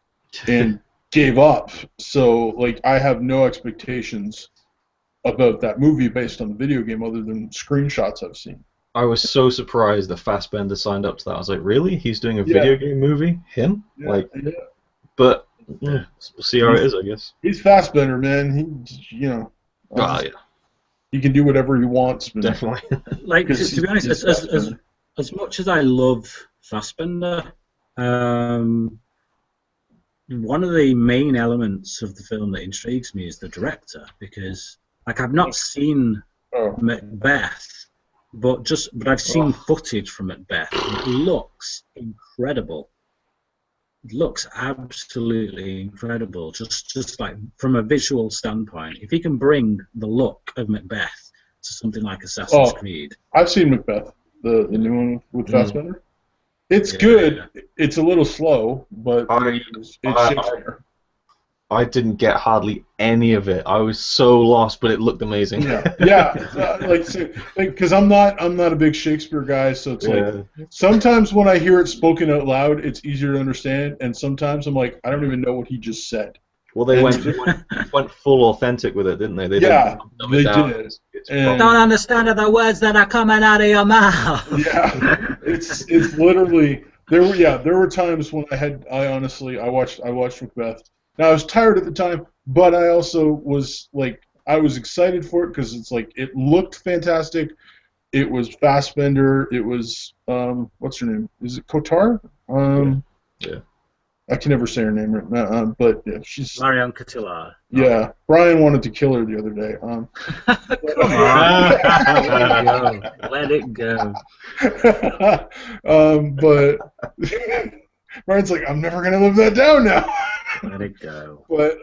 and gave up. So like I have no expectations about that movie based on the video game other than screenshots I've seen. I was so surprised that Fassbender signed up to that. I was like, really? He's doing a video game movie? Him? But we'll see how it is, I guess. He's Fassbender, man. He can do whatever he wants. Man. Definitely. Like to be honest, as much as I love Fassbender, one of the main elements of the film that intrigues me is the director, because like I've not seen Macbeth, but I've seen footage from Macbeth. And it looks incredible. It looks absolutely incredible, just like from a visual standpoint. If he can bring the look of Macbeth to something like Assassin's Creed. I've seen Macbeth, the new one with Fassbender. It's good. Yeah. It's a little slow, but it's Shakespeare. I didn't get hardly any of it. I was so lost, but it looked amazing. Because I'm not a big Shakespeare guy, so it's like sometimes when I hear it spoken out loud, it's easier to understand, and sometimes I'm like, I don't even know what he just said. Well, they went full authentic with it, didn't they? They did. Don't understand the words that are coming out of your mouth. Yeah, it's literally there were times when I watched Macbeth. Now I was tired at the time, but I also was I was excited for it because it's like it looked fantastic. It was Fassbender. It was what's her name? Is it Kotar? Yeah. I can never say her name right now, but yeah, she's Marion Cotillard. Yeah, Brian wanted to kill her the other day. Come on, let it go. But Brian's like, I'm never gonna live that down now. Let it go. But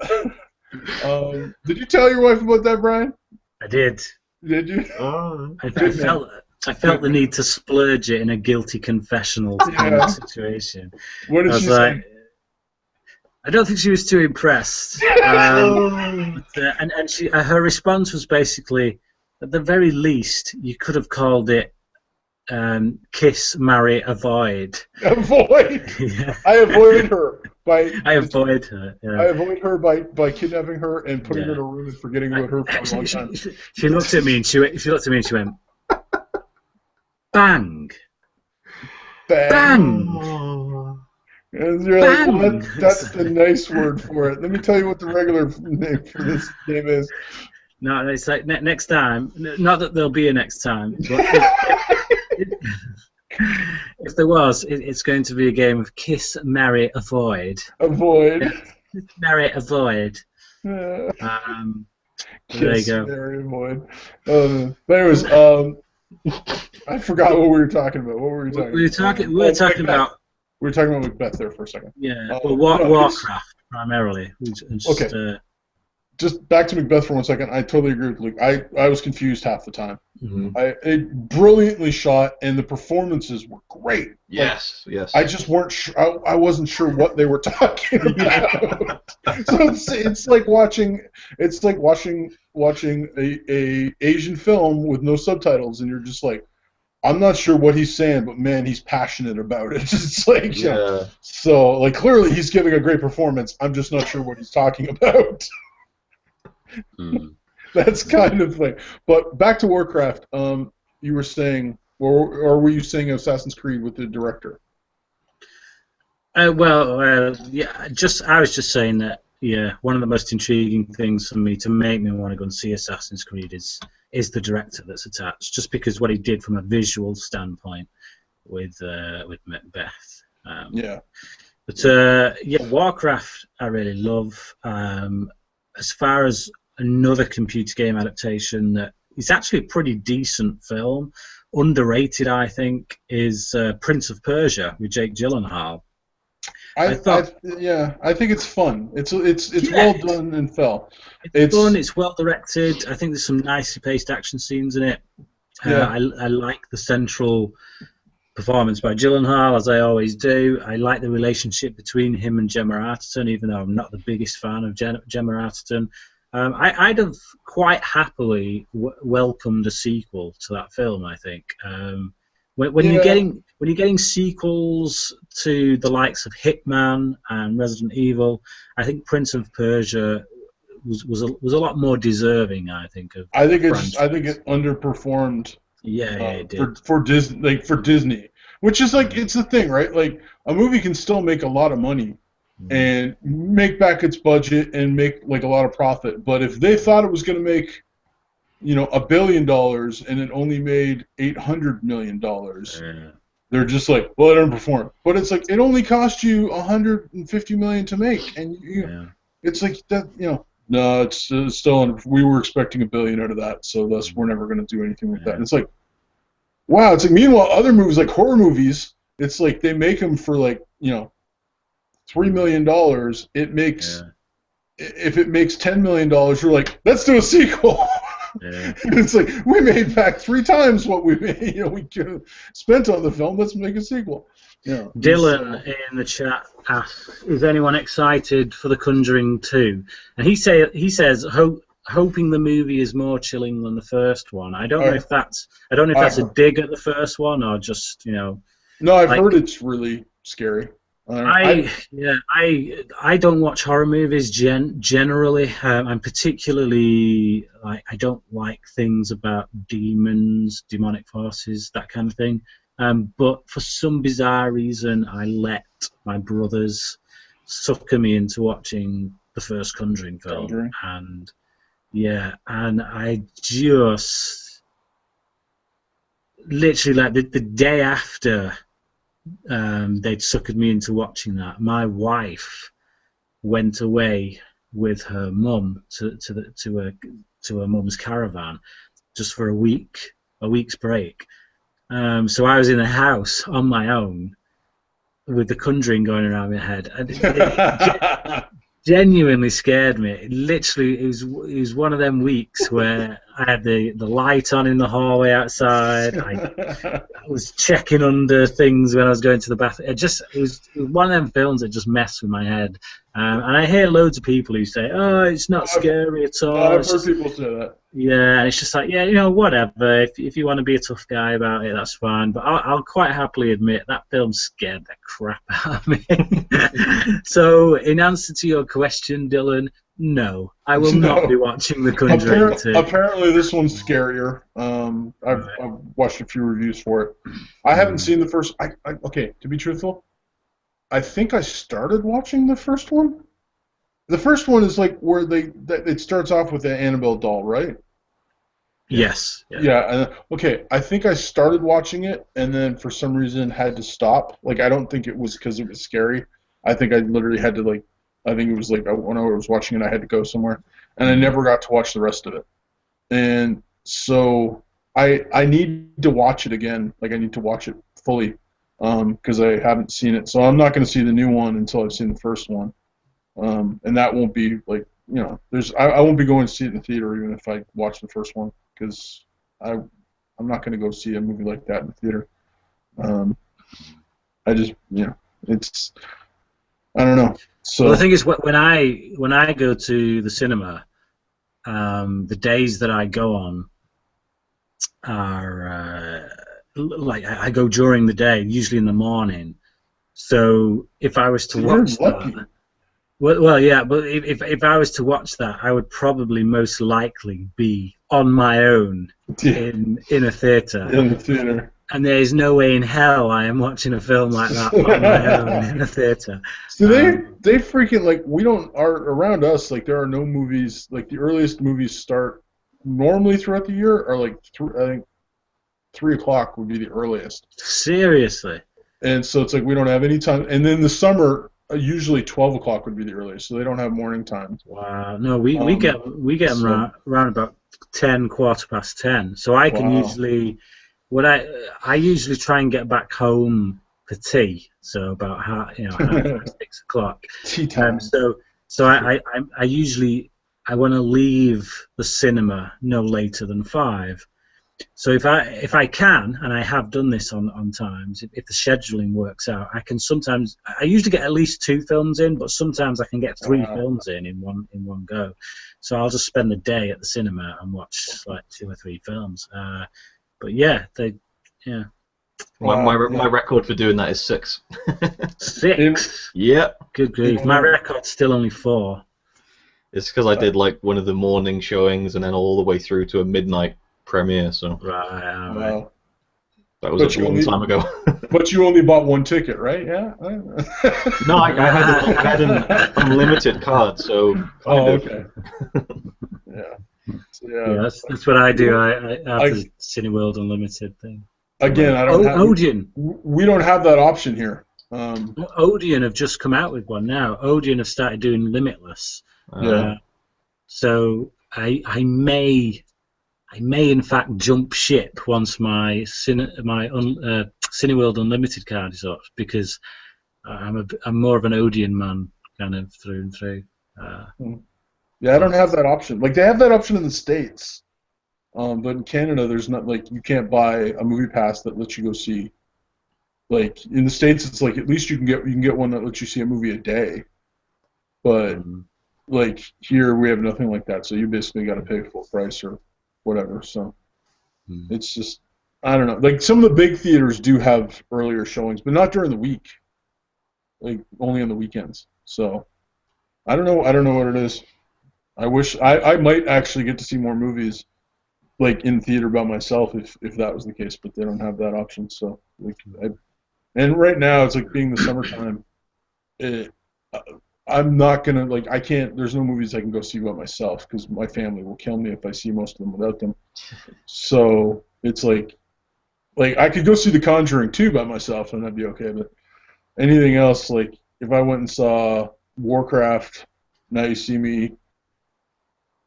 did you tell your wife about that, Brian? I did. Did you? I felt the need to splurge it in a guilty confessional kind of situation. What did she say? I don't think she was too impressed. And her response was basically, at the very least, you could have called it kiss, marry, avoid. Avoid? Yeah. I avoid her. I avoid her. Yeah. I avoid her by kidnapping her and putting her in a room and forgetting about her for a long time. She looked at me and she went, bang. Bang. Oh. And you're like, well, that's the nice word for it. Let me tell you what the regular name for this game is. No, it's like next time. Not that there'll be a next time, but if there was, it's going to be a game of kiss, marry, avoid. Avoid. Marry, avoid. There you go. Marry, avoid. But anyways, I forgot what we were talking about. What were we talking about? We were talking about. We were talking about Macbeth there for a second. Yeah, Warcraft primarily. Okay. Just back to Macbeth for 1 second. I totally agree with Luke. I was confused half the time. Mm-hmm. It brilliantly shot, and the performances were great. Yes, yes. I just weren't sure. I wasn't sure what they were talking about. So it's like watching a Asian film with no subtitles, and you're just like, I'm not sure what he's saying, but man, he's passionate about it. It's like, so like clearly he's giving a great performance. I'm just not sure what he's talking about. That's kind of like. But back to Warcraft. You were saying or were you saying Assassin's Creed with the director? Yeah. I was just saying that. Yeah, one of the most intriguing things for me to make me want to go and see Assassin's Creed is the director that's attached. Just because what he did from a visual standpoint with Macbeth. Yeah. But yeah, Warcraft I really love. As far as another computer game adaptation that is actually a pretty decent film, underrated I think, is Prince of Persia with Jake Gyllenhaal. I think it's fun. It's well done and It's fun. It's well directed. I think there's some nicely paced action scenes in it. Yeah. I like the central performance by Gyllenhaal, as I always do. I like the relationship between him and Gemma Arterton, even though I'm not the biggest fan of Gemma Arterton. I'd have quite happily welcomed a sequel to that film. I think when you're getting sequels to the likes of Hitman and Resident Evil, I think Prince of Persia was a lot more deserving. I think of. I think it underperformed. Yeah, it did. For Disney, which is like, it's the thing, right? Like, a movie can still make a lot of money and make back its budget and make like a lot of profit, but if they thought it was going to make, $1 billion and it only made $800 million, they're just like, well, it underperformed. But it's like, it only cost you $150 million to make, and it's like that, No, it's still. We were expecting $1 billion out of that, so thus we're never going to do anything with that. And it's like, wow. It's like, meanwhile, other movies, like horror movies, it's like they make them for like $3 million. It makes if it makes $10 million, you're like, let's do a sequel. It's like, we made back 3 times what we made. We spent on the film. Let's make a sequel. Yeah. Dylan in the chat asks, "Is anyone excited for The Conjuring 2?" And he says, hoping the movie is more chilling than the first one. I don't know if that's a dig at the first one or just No, I've heard it's really scary. I don't watch horror movies generally. I'm particularly I don't like things about demons, demonic forces, that kind of thing. But for some bizarre reason, I let my brothers sucker me into watching the first Conjuring film, and I just literally, like, the day after they'd suckered me into watching that, my wife went away with her mum to her mum's caravan just for a week's break. So I was in the house on my own with The Conjuring going around my head, and it genuinely scared me. Literally, it was one of them weeks where I had the light on in the hallway outside. I was checking under things when I was going to the bathroom. It was one of them films that just messed with my head. And I hear loads of people who say, "Oh, it's not scary at all." I've heard people say that. Yeah, and it's just like, whatever. If you want to be a tough guy about it, that's fine. But I'll quite happily admit that film scared the crap out of me. So, in answer to your question, Dylan, no, I will not be watching The Conjuring 2. Apparently, this one's scarier. I've watched a few reviews for it. I haven't seen the first. Okay, to be truthful, I think I started watching the first one. The first one is like where it starts off with the Annabelle doll, right? Yes. Yeah. Okay. I think I started watching it and then for some reason had to stop. Like, I don't think it was because it was scary. I think I literally had to I think it was like when I was watching it, I had to go somewhere, and I never got to watch the rest of it. And so I need to watch it again. Like, I need to watch it fully because I haven't seen it. So I'm not going to see the new one until I've seen the first one. And that won't be like, I won't be going to see it in the theater even if I watch the first one, because I'm not going to go see a movie like that in the theater. It's, I don't know. So the thing is, when I go to the cinema, the days that I go on are like I go during the day, usually in the morning. So if I was to watch that. Well, yeah, but if I was to watch that, I would probably most likely be on my own in a theater. In the theater. And there is no way in hell I am watching a film like that on my own in a theater. So they freaking like we don't are around us like there are no movies like the earliest movies start normally throughout the year are like I think 3 o'clock would be the earliest. Seriously. And so it's like we don't have any time. And then the summer usually 12 o'clock would be the earliest, so they don't have morning time. Wow. No, we get them around about 10, 10:15. So I can usually I usually try and get back home for tea. So about half 6 o'clock. Tea time. So I usually I want to leave the cinema no later than 5. So if I can, and I have done this on times, if the scheduling works out, I usually get at least 2 films in, but sometimes I can get 3 films in one go. So I'll just spend the day at the cinema and watch like 2 or 3 films. But yeah, My record for doing that is 6. 6? Yeah. Good grief. My record's still only 4. It's because I did like one of the morning showings and then all the way through to a midnight premiere. So right. That was a long time ago. But you only bought 1 ticket, right? Yeah. No, I had an unlimited card, so. Okay. Yeah. Yeah, that's what I do. I have the Cineworld Unlimited thing. Again, I don't have Odeon. We don't have that option here. Odeon have just come out with one now. Odeon have started doing Limitless. So I may in fact jump ship once my Cineworld Unlimited card is up because I'm more of an Odeon man kind of through and through. Yeah, I don't have that option. Like they have that option in the States, but in Canada, there's not like you can't buy a movie pass that lets you go see. Like in the States, it's like at least you can get one that lets you see a movie a day, but like here we have nothing like that. So you basically got to pay full price or whatever. So it's just I don't know. Like some of the big theaters do have earlier showings, but not during the week. Like only on the weekends. So I don't know what it is. I wish I might actually get to see more movies like in theater by myself if that was the case, but they don't have that option. So and right now it's like being the summertime. I'm not gonna like I can't. There's no movies I can go see by myself because my family will kill me if I see most of them without them. So it's like I could go see The Conjuring 2 by myself and that'd be okay. But anything else, like if I went and saw Warcraft, Now You See Me,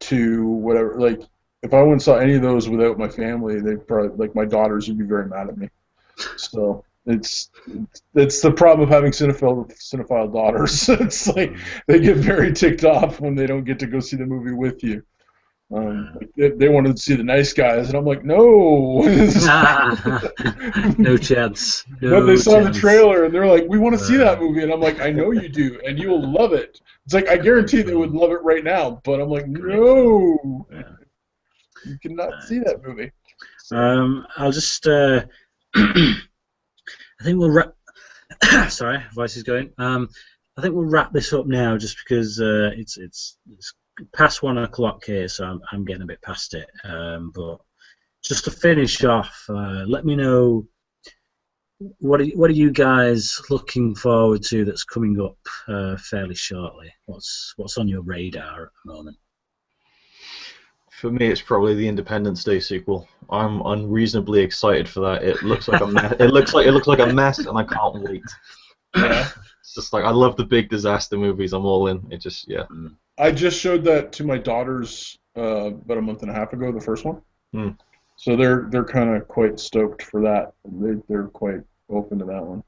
2, whatever, like if I went and saw any of those without my family, they'd probably like my daughters would be very mad at me. So it's the problem of having cinephile daughters. It's like they get very ticked off when they don't get to go see the movie with you. They wanted to see The Nice Guys, and I'm like, no. No chance. But they saw the trailer, and they're like, we want to see that movie, and I'm like, I know you do, and you will love it. It's like I guarantee they would love it right now, but I'm like, no, you cannot see that movie. I'll just. I think we'll wrap. Sorry, voice is going. I think we'll wrap this up now, just because it's past 1 o'clock here, so I'm getting a bit past it. But just to finish off, let me know what are you guys looking forward to that's coming up fairly shortly. What's on your radar at the moment? For me, it's probably the Independence Day sequel. I'm unreasonably excited for that. It looks like a mess. It looks like a mess, and I can't wait. It's just like I love the big disaster movies. I'm all in. It just I just showed that to my daughters about a month and a half ago. The first one. So they're kind of quite stoked for that. They're quite open to that one.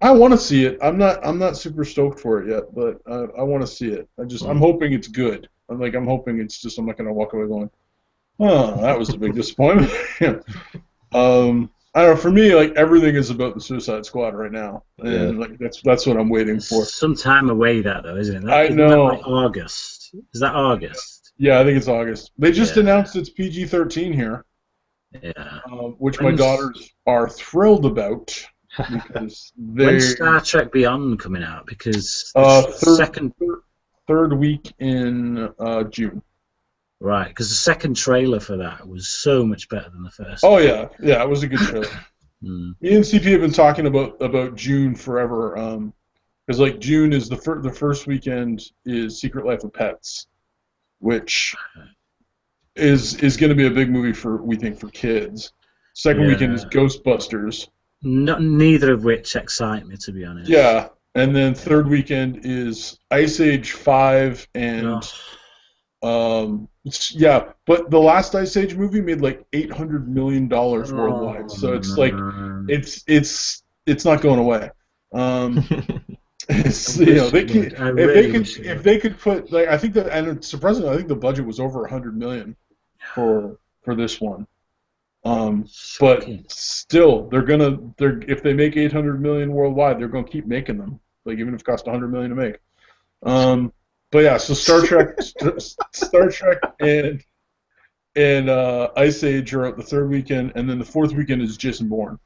I want to see it. I'm not super stoked for it yet, but I want to see it. I'm hoping it's good. I'm hoping it's just I'm not gonna walk away going, oh, that was a big disappointment. I don't know. For me, like everything is about the Suicide Squad right now, and like that's what I'm waiting for. Some time away, that though, isn't it? I know. Like August. Is that August? Yeah, I think it's August. They just announced it's PG-13 here. Yeah. Which my daughters are thrilled about. Because when's Star Trek Beyond coming out? Because third week in June. Right, because the second trailer for that was so much better than the first. Oh yeah, it was a good trailer. Mm. Me and CP have been talking about June forever, because like June is the first weekend is Secret Life of Pets, which is going to be a big movie we think for kids. Second weekend is Ghostbusters. Neither of which excite me, to be honest. Yeah, and then third weekend is Ice Age 5 and but the last Ice Age movie made like $800 million worldwide, so it's like it's not going away. It's, if they could put like I think that, and surprisingly I think the budget was over $100 million for this one. But still, if they make $800 million worldwide, they're gonna keep making them, like even if it costs $100 million to make. But yeah, so Star Trek and Ice Age are at the third weekend, and then the fourth weekend is Jason Bourne,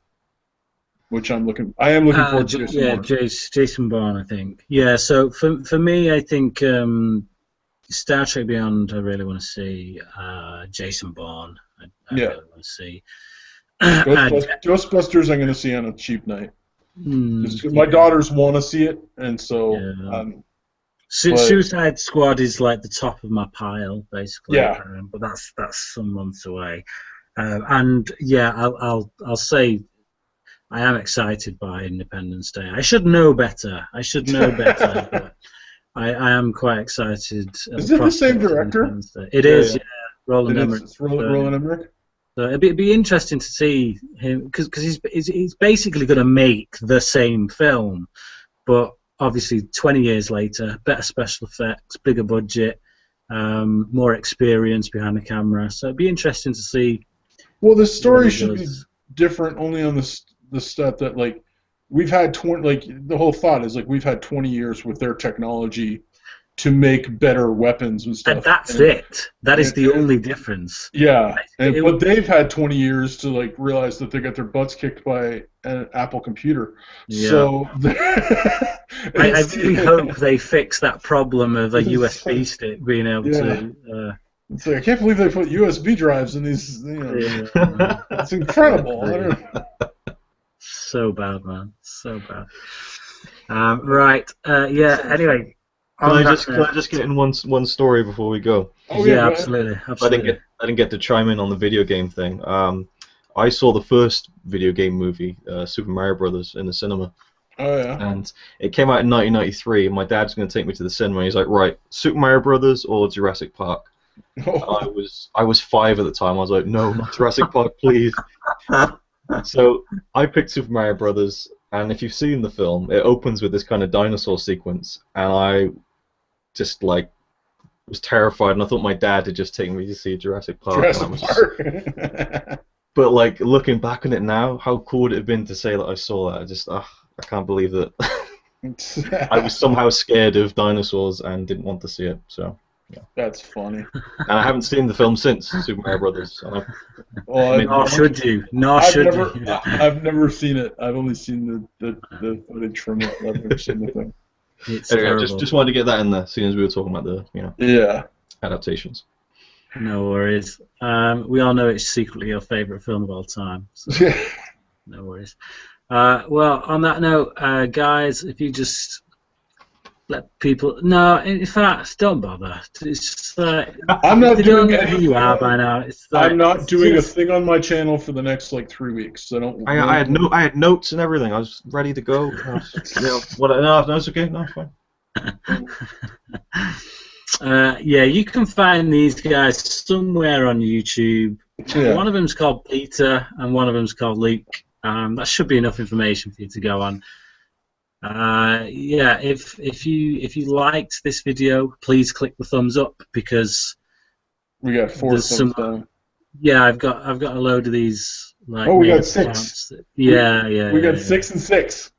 which I am looking forward to. Jason Bourne, I think. Yeah, so for me, I think Star Trek Beyond, I really want to see. Jason Bourne, I really want to see. Ghostbusters, I'm going to see on a cheap night. My daughters want to see it, and so. Suicide Squad is like the top of my pile, basically. Yeah. But that's some months away. And yeah, I'll say I am excited by Independence Day. I should know better. But I am quite excited. Is it the same director? It is. Yeah. Roland Emmerich. It's Roland Emmerich. So it'd be interesting to see him because he's basically going to make the same film, but obviously 20 years later, better special effects, bigger budget, more experience behind the camera. So it'd be interesting to see. Well, the story should be different only on the step that like we've had the whole thought is like we've had 20 years with their technology to make better weapons and stuff. And that's it. That is the only difference. Yeah, but they've had 20 years to like realize that they got their butts kicked by an Apple computer. Yeah. So I really hope they fix that problem of a USB stick being able to. It's like I can't believe they put USB drives in these. It's incredible. So bad, man. So bad. Right. Anyway. Can I just get in one story before we go? Oh, yeah, absolutely. I didn't get to chime in on the video game thing. I saw the first video game movie, Super Mario Brothers, in the cinema. Oh yeah. And it came out in 1993. And my dad's going to take me to the cinema. He's like, right, Super Mario Brothers or Jurassic Park. I was 5 at the time. I was like, no, not Jurassic Park, please. So I picked Super Mario Brothers. And if you've seen the film, it opens with this kind of dinosaur sequence, and I just like was terrified, and I thought my dad had just taken me to see Jurassic Park. But like looking back on it now, how cool would it have been to say that I saw that? I can't believe that I was somehow scared of dinosaurs and didn't want to see it. So yeah. That's funny. And I haven't seen the film since Super Mario Brothers. Nor should you. I've never seen it. I've only seen the footage from it. I've never seen the thing. Anyway, just wanted to get that in there, seeing as we were talking about the adaptations. No worries. We all know it's secretly your favourite film of all time. So no worries. Well, on that note, guys, if you just let people. No, in fact, don't bother. It's just, I'm not doing anything. Who you are by now. I'm not doing a thing on my channel for the next like 3 weeks. So don't. I had notes and everything. I was ready to go. No, it's okay. No, it's fine. You can find these guys somewhere on YouTube. Yeah. One of them's called Peter, and one of them's called Luke. That should be enough information for you to go on. If you liked this video, please click the thumbs up because we got 4 thumbs down. Yeah, I've got a load of these. Like, we got 6. We got 6 and 6.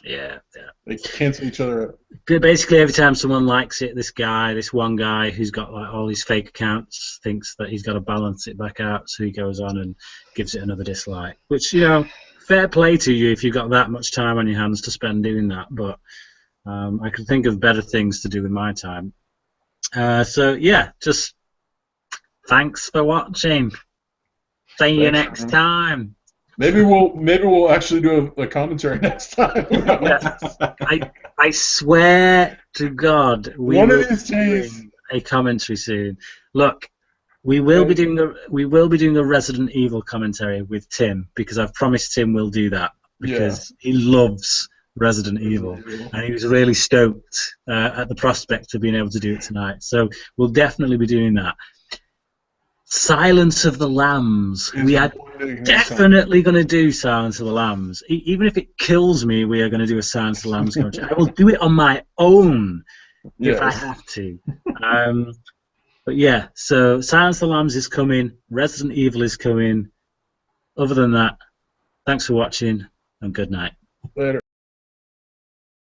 Yeah. They cancel each other out. Basically, every time someone likes it, this one guy who's got like all these fake accounts thinks that he's got to balance it back out, so he goes on and gives it another dislike. Which, fair play to you if you've got that much time on your hands to spend doing that, but I could think of better things to do with my time. Just Thanks for watching. See you Thanks, next man. time. Maybe we'll actually do a commentary next time. Yes. I swear to God, we One of will these be days. doing a commentary soon. Look, we will be doing a Resident Evil commentary with Tim, because I've promised Tim we'll do that, because he loves Resident Evil, and he was really stoked at the prospect of being able to do it tonight. So we'll definitely be doing that. Silence of the Lambs. We are definitely going to do Silence of the Lambs. Even if it kills me, we are going to do a Silence of the Lambs commentary. I will do it on my own if I have to. But yeah, so Silence of the Lambs is coming. Resident Evil is coming. Other than that, thanks for watching, and good night. Later.